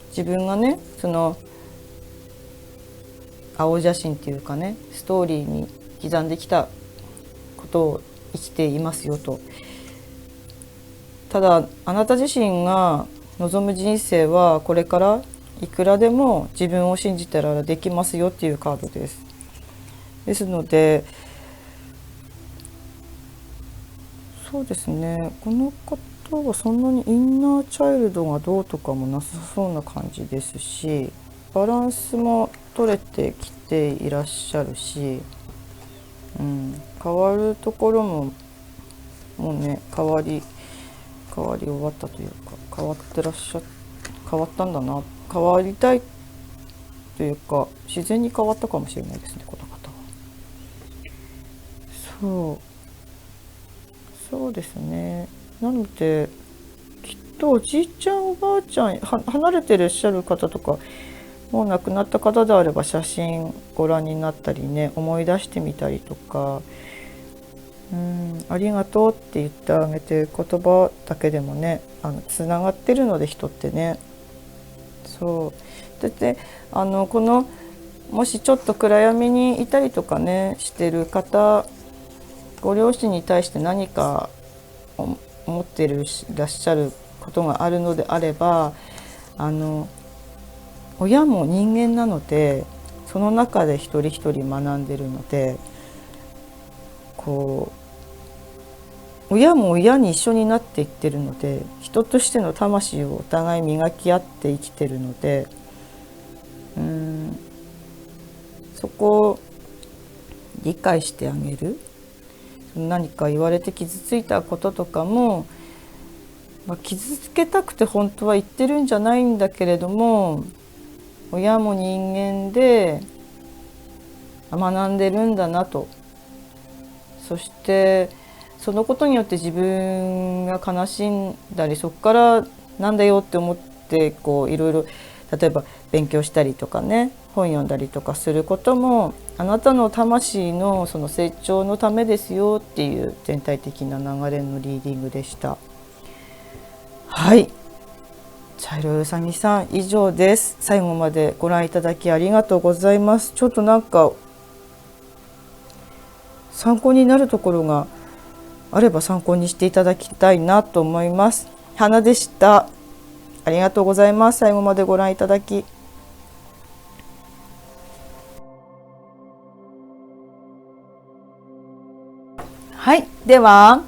自分がね青写真っていうかね、ストーリーに刻んできたことを生きていますよと。ただあなた自身が望む人生はこれからいくらでも自分を信じたらできますよっていうカードです。ですのでそうですね、この方はそんなにインナーチャイルドがどうとかもなさそうな感じですし、バランスも取れてきていらっしゃるし、変わるところももうね変わり終わったというか、変わったんだな、変わりたいというか自然に変わったかもしれないですね、この方は。そうですね。なのできっとおじいちゃんおばあちゃん離れていらっしゃる方とか、もう亡くなった方であれば写真ご覧になったりね、思い出してみたりとか、ありがとうって言ってあげて、言葉だけでもねつながってるので人ってね。だってこのもしちょっと暗闇にいたりとかねしてる方、ご両親に対して何か思ってらっしゃることがあるのであれば、親も人間なのでその中で一人一人学んでるので、親も親に一緒になっていってるので、人としての魂をお互い磨き合って生きてるので、そこを理解してあげる。何か言われて傷ついたこととかも、傷つけたくて本当は言ってるんじゃないんだけれども、親も人間で学んでるんだなと、そしてそのことによって自分が悲しんだり、そこからなんだよって思ってこういろいろ例えば勉強したりとかね、本読んだりとかすることもあなたの魂のその成長のためですよっていう全体的な流れのリーディングでした。はい、茶色いうさぎさん以上です。最後までご覧いただきありがとうございます。ちょっとなんか参考になるところがあれば参考にしていただきたいなと思います。花でした。ありがとうございます。最後までご覧いただき。はい、では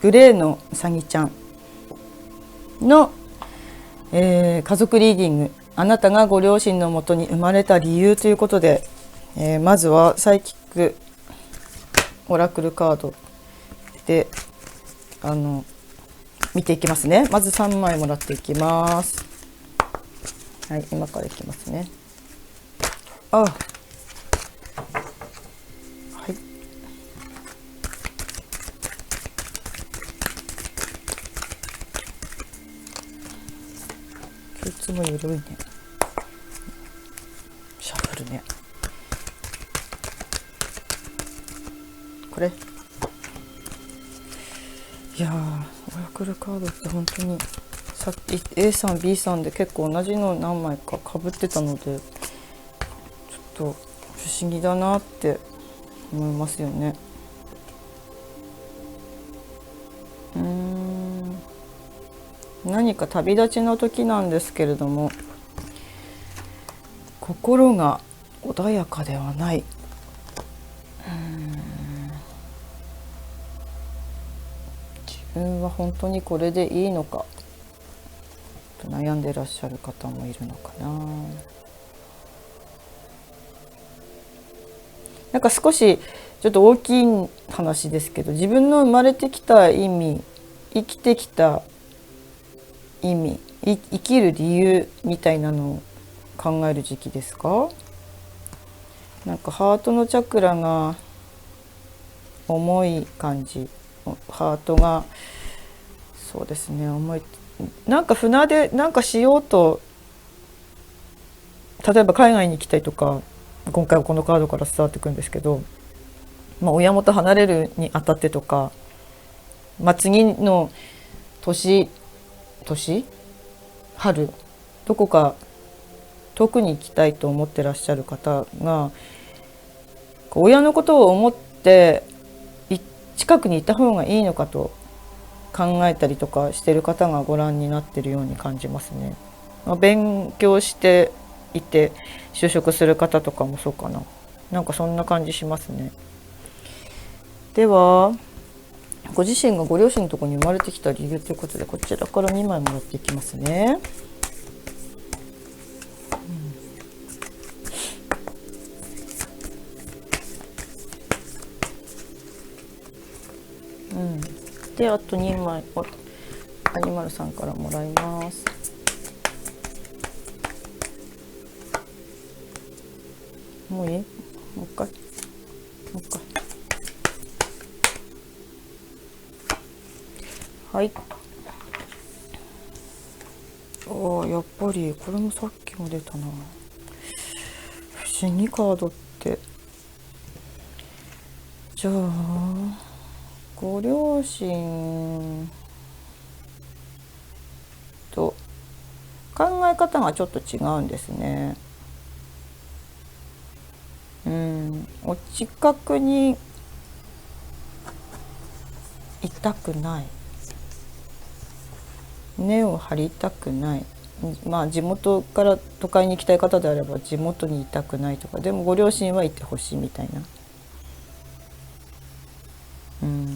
グレーのうさぎちゃんの、家族リーディング、あなたがご両親のもとに生まれた理由ということで、まずはサイキックオラクルカードで見ていきますね。まず3枚もらっていきます。はい、今からいきますね。はい、いつも緩いね。シャッフルね。これいやー、オラクルカードって本当にさっき A さん B さんで結構同じの何枚か被ってたので、ちょっと不思議だなって思いますよね。何か旅立ちの時なんですけれども、心が穏やかではない。自分は本当にこれでいいのかと悩んでいらっしゃる方もいるのかな。なんか少しちょっと大きい話ですけど、自分の生まれてきた意味、生きてきた意味、生きる理由みたいなのを考える時期ですか。なんかハートのチャクラが重い感じ、ハートがそうですね、重い。なんか船でなんかしようと、例えば海外に行きたいとか、今回はこのカードから伝わってくるんですけど、親元離れるにあたってとか、次の年春どこか遠くに行きたいと思ってらっしゃる方が、親のことを思って近くにいた方がいいのかと考えたりとかしている方がご覧になっているように感じますね。勉強していて就職する方とかもそうかな。なんかそんな感じしますね。ではご自身がご両親のところに生まれてきた理由ということで、こちらから2枚もらっていきますね。であと2枚アニマルさんからもらいます。もういい？もう一回。はい。やっぱりこれもさっきも出たな。不思議カードって。じゃあご両親と考え方がちょっと違うんですね。お近くにいたくない、根を張りたくない。地元から都会に行きたい方であれば地元にいたくないとか、でもご両親はいてほしいみたいな。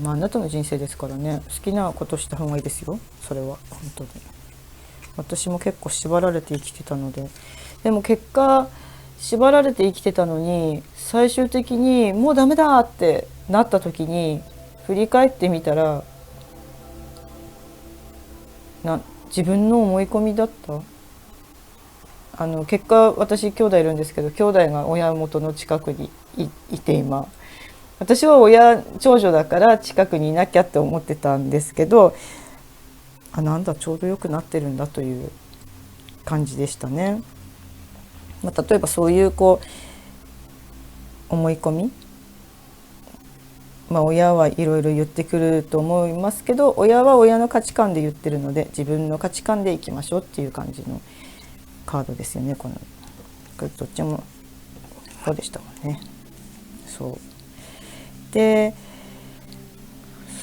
あなたの人生ですからね、好きなことした方がいいですよ。それは本当に。私も結構縛られて生きてたので、でも結果縛られて生きてたのに、最終的にもうダメだってなった時に振り返ってみたら、自分の思い込みだった。結果私兄弟いるんですけど、兄弟が親元の近くにいて、今私は長女だから近くにいなきゃって思ってたんですけど、なんだちょうどよくなってるんだという感じでしたね。例えばそういう思い込み、親はいろいろ言ってくると思いますけど、親は親の価値観で言ってるので自分の価値観でいきましょうっていう感じのカードですよね。これどっちもそうでしたもんね。で、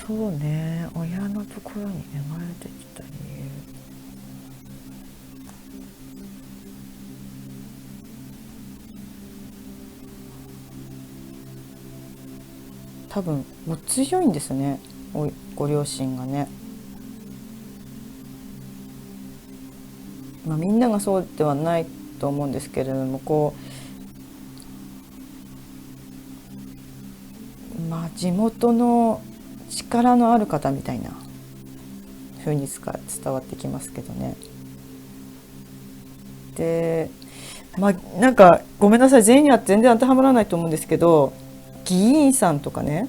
そうね、親のところに生まれてきた理由、多分お強いんですね、ご両親がね。みんながそうではないと思うんですけれども、地元の力のある方みたいな風に伝わってきますけどね。で、なんかごめんなさい、全員には全然当てはまらないと思うんですけど、議員さんとかね、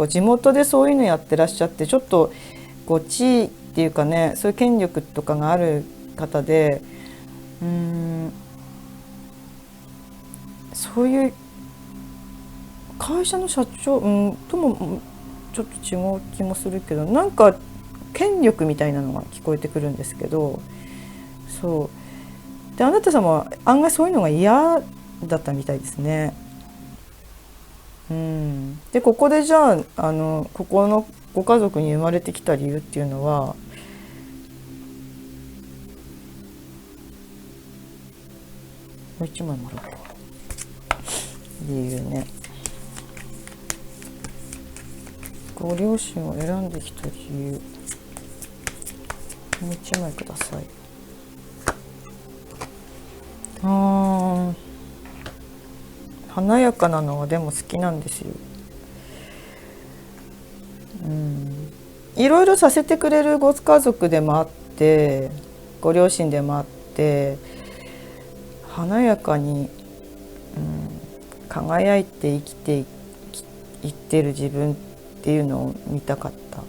地元でそういうのやってらっしゃって、ちょっと地位っていうかね、そういう権力とかがある方で、そういう会社の社長、ともちょっと違う気もするけど、なんか権力みたいなのが聞こえてくるんですけど、そうで、あなた様は案外そういうのが嫌だったみたいですね。でここでじゃあ、ここのご家族に生まれてきた理由っていうのは、もう一枚もらおう。理由ね。ご両親を選んできた理由、もう一枚ください。華やかなのはでも好きなんですよ。いろいろさせてくれるご家族でもあって、ご両親でもあって、華やかに、輝いて生きていってる自分っていうのを見たかった。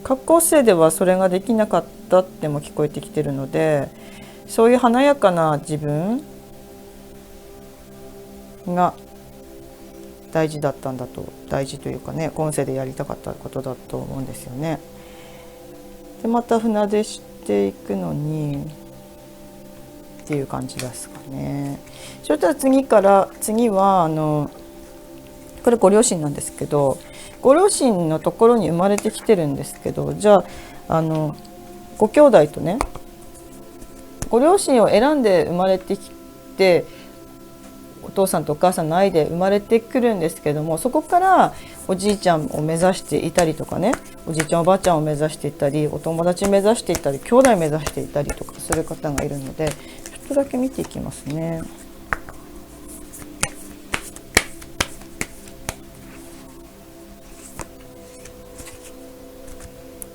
格好生ではそれができなかったっても聞こえてきてるので、そういう華やかな自分が大事だったんだと、大事というかね、今世でやりたかったことだと思うんですよね。でまた船出していくのにっていう感じですかね。そしたら次はこれご両親なんですけど、ご両親のところに生まれてきてるんですけど、じゃあご兄弟とね、ご両親を選んで生まれてきて、お父さんとお母さんの愛で生まれてくるんですけども、そこからおじいちゃんを目指していたりとかね、おじいちゃんおばあちゃんを目指していたり、お友達目指していたり、兄弟目指していたりとかする方がいるので、ちょっとだけ見ていきますね。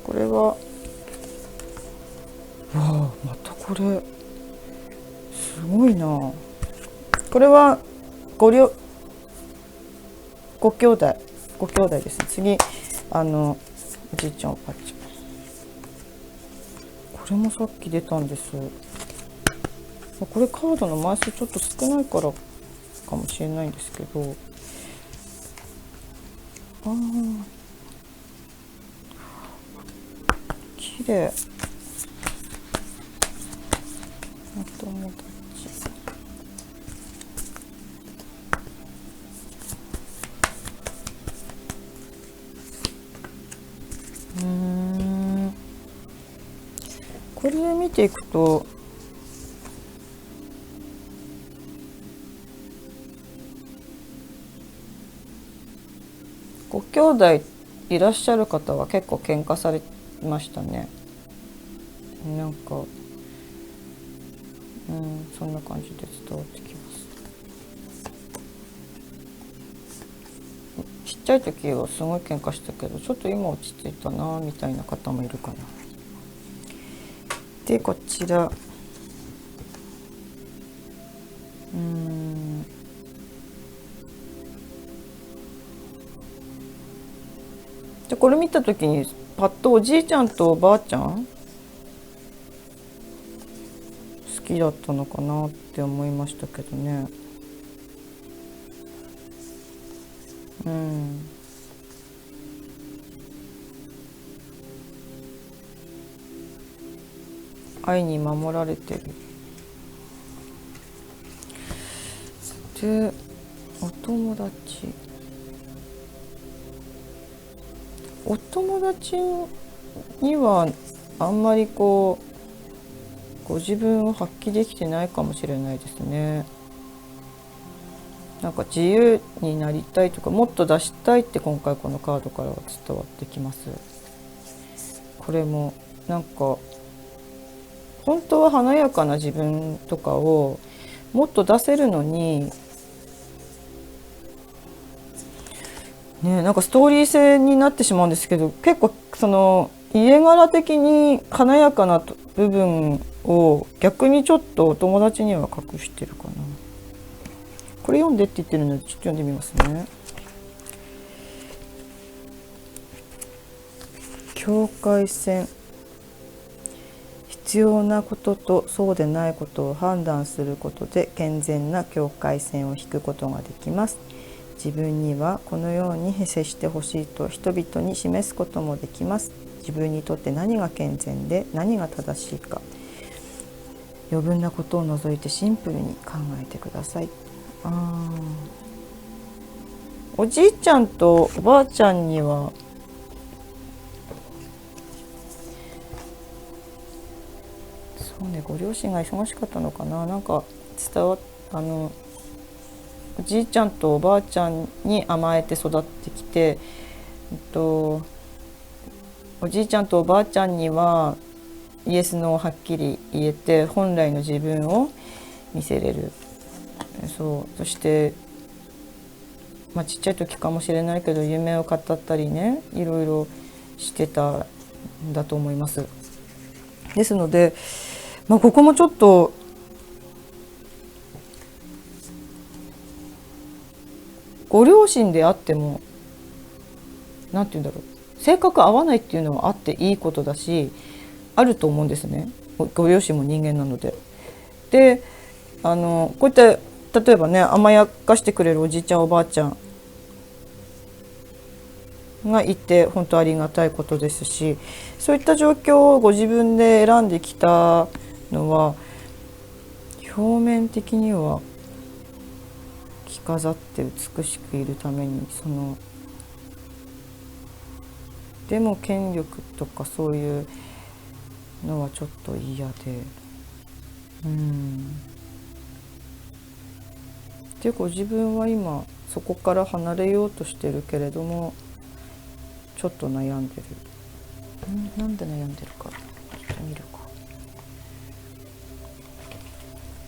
これはまたこれすごいな。これはご兄弟ですね。次おじいちゃんおばあちゃん、これもさっき出たんです。これカードの枚数ちょっと少ないからかもしれないんですけど、綺麗。お友達、これで見ていくと、ご兄弟いらっしゃる方は結構喧嘩されましたね。なんかそんな感じで伝わってきます。ちっちゃい時はすごい喧嘩したけど、ちょっと今落ち着いたなみたいな方もいるかな。でこちらでこれ見た時にパッとおじいちゃんとおばあちゃん好きだったのかなって思いましたけどね。愛に守られてる。でお友達にはあんまりご自分を発揮できてないかもしれないですね。なんか自由になりたいとかもっと出したいって今回このカードからは伝わってきます。これもなんか本当は華やかな自分とかをもっと出せるのにね、なんかストーリー性になってしまうんですけど、結構その家柄的に華やかな部分を逆にちょっとお友達には隠してるかな。これ読んでって言ってるのでちょっと読んでみますね。境界線。必要なこととそうでないことを判断することで健全な境界線を引くことができます。自分にはこのように接してほしいと人々に示すこともできます。自分にとって何が健全で何が正しいか、余分なことを除いてシンプルに考えてください。おじいちゃんとおばあちゃんにはそうね、ご両親が忙しかったのかな。なんかおじいちゃんとおばあちゃんに甘えて育ってきて、おじいちゃんとおばあちゃんにはイエスノーをはっきり言えて本来の自分を見せれる。そして、ちっちゃい時かもしれないけど夢を語ったりね、いろいろしてたんだと思います。ですので、ここもちょっとご両親であってもなんて言うんだろう、性格合わないっていうのはあっていいことだし、あると思うんですね。ご両親も人間なので。でこういった例えばね、甘やかしてくれるおじいちゃんおばあちゃんがいて本当ありがたいことですし、そういった状況をご自分で選んできたのは表面的には着飾って美しくいるために、でも権力とかそういうのはちょっと嫌で、でご自分は今そこから離れようとしてるけれどもちょっと悩んでる。なんで悩んでるかちょっと見るか。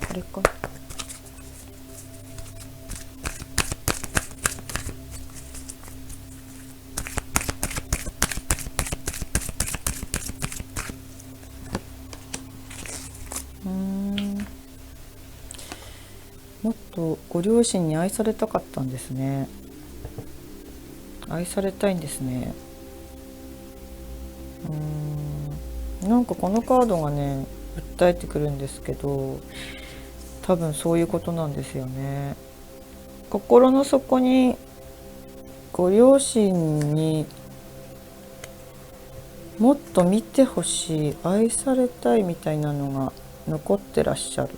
これか。もっとご両親に愛されたかったんですね。愛されたいんですね。なんかこのカードがね訴えてくるんですけど、多分そういうことなんですよね。心の底にご両親にもっと見てほしい、愛されたいみたいなのが残ってらっしゃる。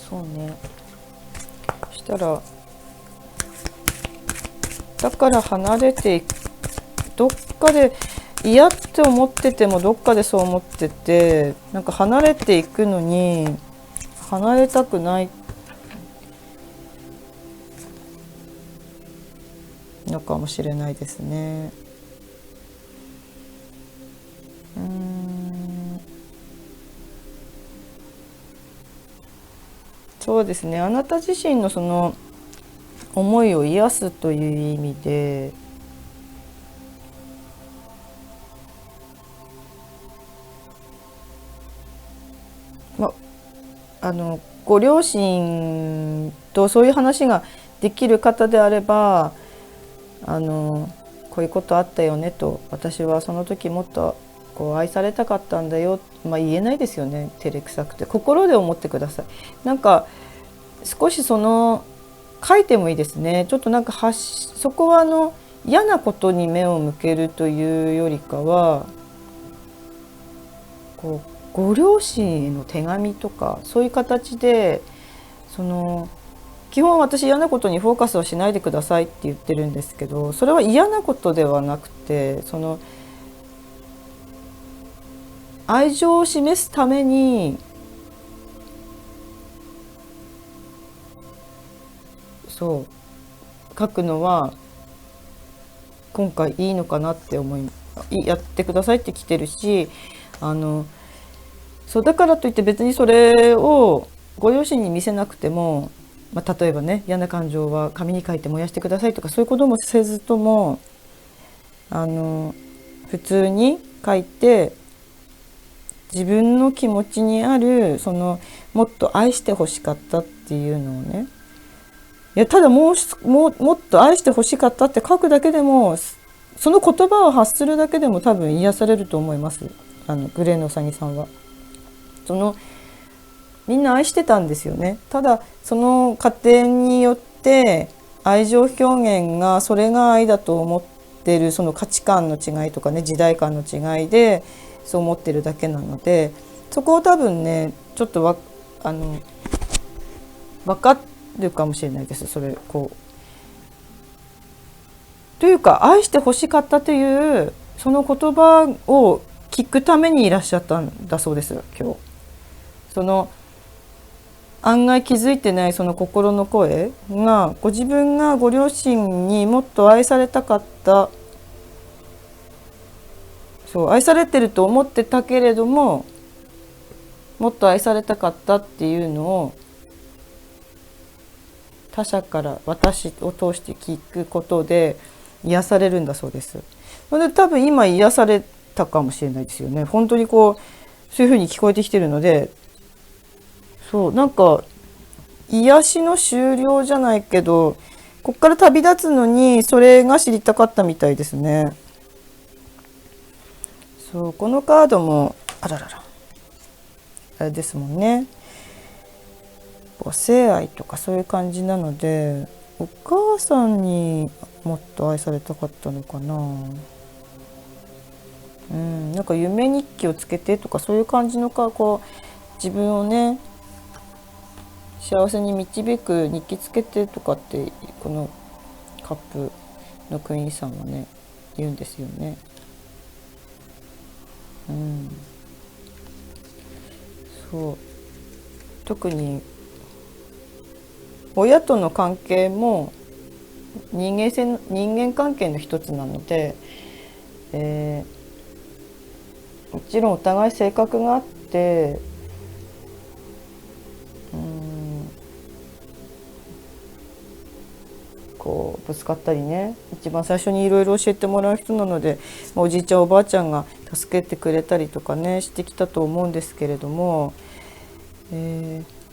そうね。そしたらだから離れていく、どっかで嫌って思っててもどっかでそう思ってて、なんか離れていくのに離れたくないのかもしれないですね。そうですね。あなた自身のその思いを癒すという意味で、ま、ご両親とそういう話ができる方であれば、こういうことあったよねと、私はその時もっとこう愛されたかったんだよ、言えないですよね、照れくさくて。心で思ってください。なんか少し書いてもいいですね。ちょっとなんかそこは嫌なことに目を向けるというよりかは、こうご両親への手紙とかそういう形で、基本私嫌なことにフォーカスをしないでくださいって言ってるんですけど、それは嫌なことではなくて、愛情を示すために書くのは今回いいのかなってやってくださいって来てるし、だからといって別にそれをご両親に見せなくても、例えばね、嫌な感情は紙に書いて燃やしてくださいとか、そういうこともせずとも普通に書いて、自分の気持ちにあるもっと愛してほしかったっていうのをね、ただもっと愛してほしかったって書くだけでも、その言葉を発するだけでも多分癒されると思います。グレーのうさぎさんはみんな愛してたんですよね。ただその過程によって愛情表現がそれが愛だと思ってる、その価値観の違いとかね、時代感の違いでそう思ってるだけなので、そこを多分ねちょっと分かるかもしれないです。それというか、愛してほしかったというその言葉を聞くためにいらっしゃったんだそうです。今日案外気づいてないその心の声が、ご自分がご両親にもっと愛されたかった、愛されてると思ってたけれども、もっと愛されたかったっていうのを他者から私を通して聞くことで癒されるんだそうです。なので多分今癒されたかもしれないですよね。本当にそういう風に聞こえてきてるので、なんか癒しの終了じゃないけど、こっから旅立つのにそれが知りたかったみたいですね。このカードもあれですもんね。母性愛とかそういう感じなので、お母さんにもっと愛されたかったのかな。なんか夢日記をつけてとかそういう感じの自分をね幸せに導く日記つけてとかって、このカップのクイーンさんはね言うんですよね。特に親との関係も人間関係の一つなので、もちろんお互い性格があって、ぶつかったりね、一番最初にいろいろ教えてもらう人なので、おじいちゃんおばあちゃんが助けてくれたりとかねしてきたと思うんですけれども、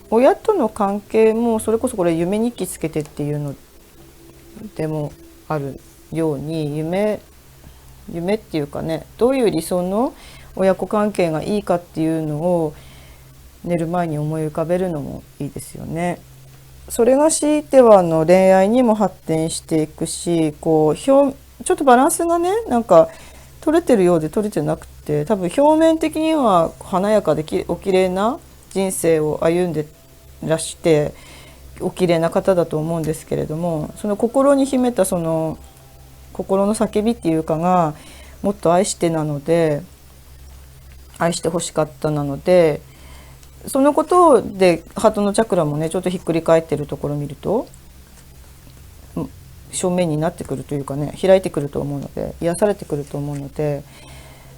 親との関係もそれこそこれ夢日記つけてっていうのでもあるように、夢っていうかね、どういう理想の親子関係がいいかっていうのを寝る前に思い浮かべるのもいいですよね。それが強いては恋愛にも発展していくし、ちょっとバランスがねなんか取れてるようで取れてなくて、多分表面的には華やかでお綺麗な人生を歩んでらしてお綺麗な方だと思うんですけれども、その心に秘めたその心の叫びっていうかがもっと愛してほしかったなので、そのことでハートのチャクラもねちょっとひっくり返ってるところを見ると正面になってくるというかね、開いてくると思うので、癒されてくると思うので、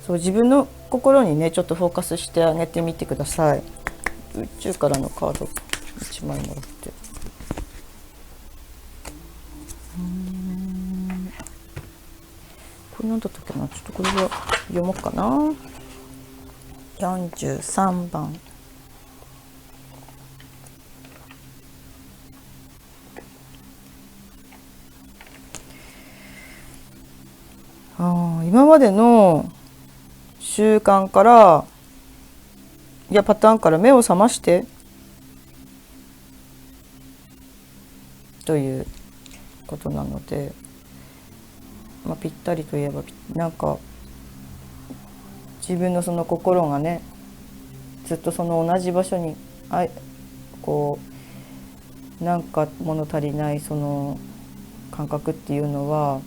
自分の心にねちょっとフォーカスしてあげてみてください。宇宙からのカード1枚もらって、これなんだったっけな、ちょっとこれは読もうかな。43番。今までの習慣からパターンから目を覚ましてということなので、ぴったりといえばなんか自分のその心がね、ずっとその同じ場所にこうなんか物足りないその感覚っていうのは、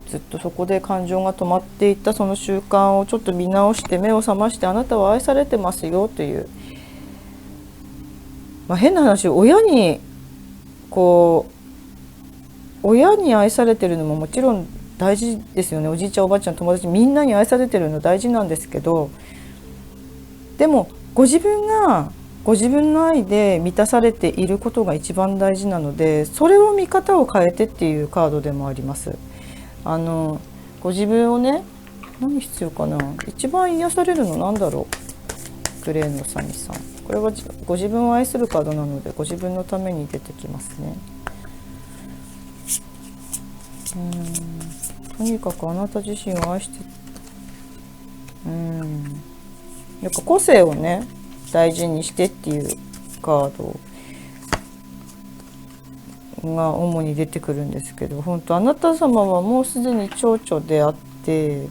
ずっとそこで感情が止まっていったその習慣をちょっと見直して目を覚まして、あなたは愛されてますよという、変な話、親に愛されてるのももちろん大事ですよね。おじいちゃんおばあちゃん友達みんなに愛されてるの大事なんですけど、でもご自分がご自分の愛で満たされていることが一番大事なので、それを見方を変えてっていうカードでもあります。ご自分をね、何必要かな、一番癒されるのなんだろう。グレーのサニさん、これはご自分を愛するカードなのでご自分のために出てきますね。とにかくあなた自身を愛して、なんか個性をね大事にしてっていうカードが主に出てくるんですけど、本当あなた様はもうすでに蝶々であって、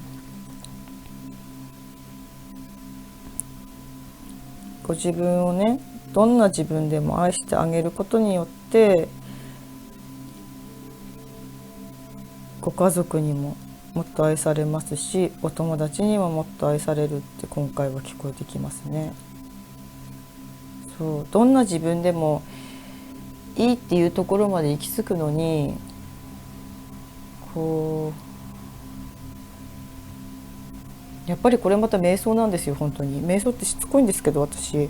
ご自分をねどんな自分でも愛してあげることによって、ご家族にももっと愛されますし、お友達にももっと愛されるって今回は聞こえてきますね。そう、どんな自分でもいいっていうところまで行き着くのに、やっぱりこれまた瞑想なんですよ。本当に瞑想ってしつこいんですけど、私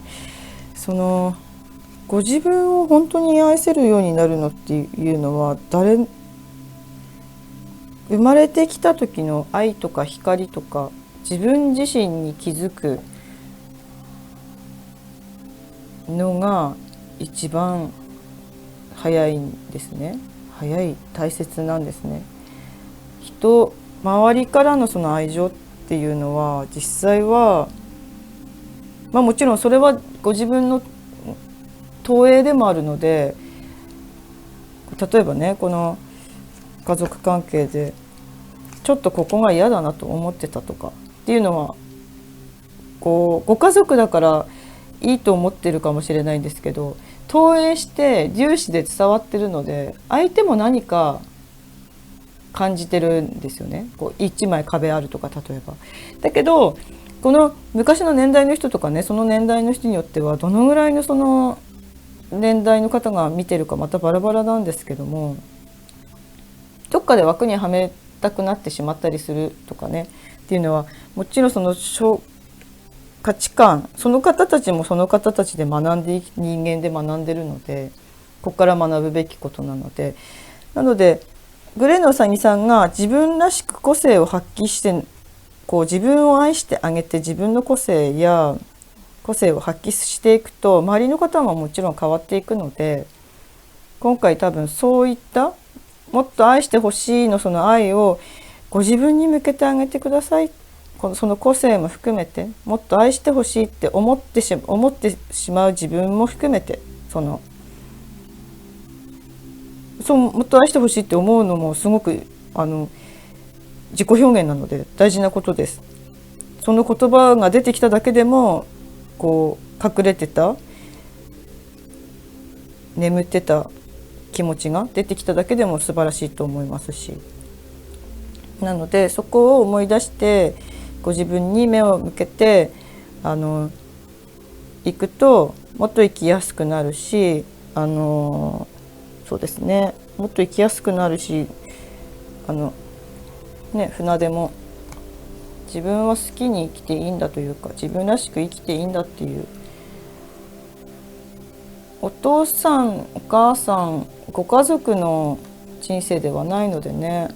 ご自分を本当に愛せるようになるのっていうのは、生まれてきた時の愛とか光とか自分自身に気づくのが一番早いんですね。大切なんですね。周りからのその愛情っていうのは実際は、もちろんそれはご自分の投影でもあるので、例えばね、この家族関係でちょっとここが嫌だなと思ってたとかっていうのは、ご家族だからいいと思ってるかもしれないんですけど、投影して粒子で伝わってるので、相手も何か感じてるんですよね。一枚壁あるとか、例えばだけど、この昔の年代の人とかね、その年代の人によってはどのぐらいのその年代の方が見てるかまたバラバラなんですけども、どっかで枠にはめたくなってしまったりするとかねっていうのは、もちろんその価値観、その方たちもその方たちで人間で学んでるので、ここから学ぶべきことなので、グレーのうさぎさんが自分らしく個性を発揮して、自分を愛してあげて、自分の個性を発揮していくと、周りの方ももちろん変わっていくので、今回多分そういったもっと愛してほしいのその愛をご自分に向けてあげてください。その個性も含めて、もっと愛してほしいって思ってしまう自分も含めて、もっと愛してほしいって思うのもすごく自己表現なので大事なことです。その言葉が出てきただけでも、隠れてた眠ってた気持ちが出てきただけでも素晴らしいと思いますし、なのでそこを思い出してご自分に目を向けて行くと、もっと生きやすくなるし、そうですね、もっと生きやすくなるし、船出も自分は好きに生きていいんだというか、自分らしく生きていいんだっていうお父さんお母さんご家族の人生ではないのでね、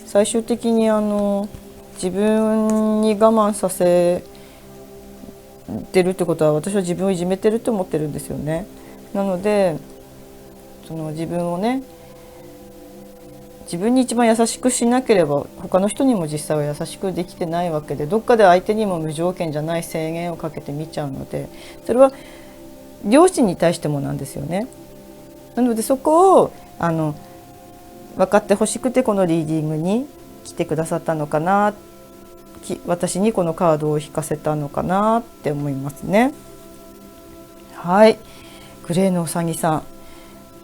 最終的に自分に我慢させてるってことは、私は自分をいじめてると思ってるんですよね。なのでその自分をね、自分に一番優しくしなければ他の人にも実際は優しくできてないわけで、どっかで相手にも無条件じゃない制限をかけてみちゃうので、それは両親に対してもなんですよね。なのでそこを分かってほしくてこのリーディングに来てくださったのかな、私にこのカードを引かせたのかなって思いますね。はい、グレーのうさぎさん、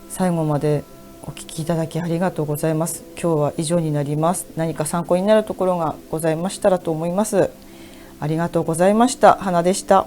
最後までお聞きいただきありがとうございます。今日は以上になります。何か参考になるところがございましたらと思います。ありがとうございました。花でした。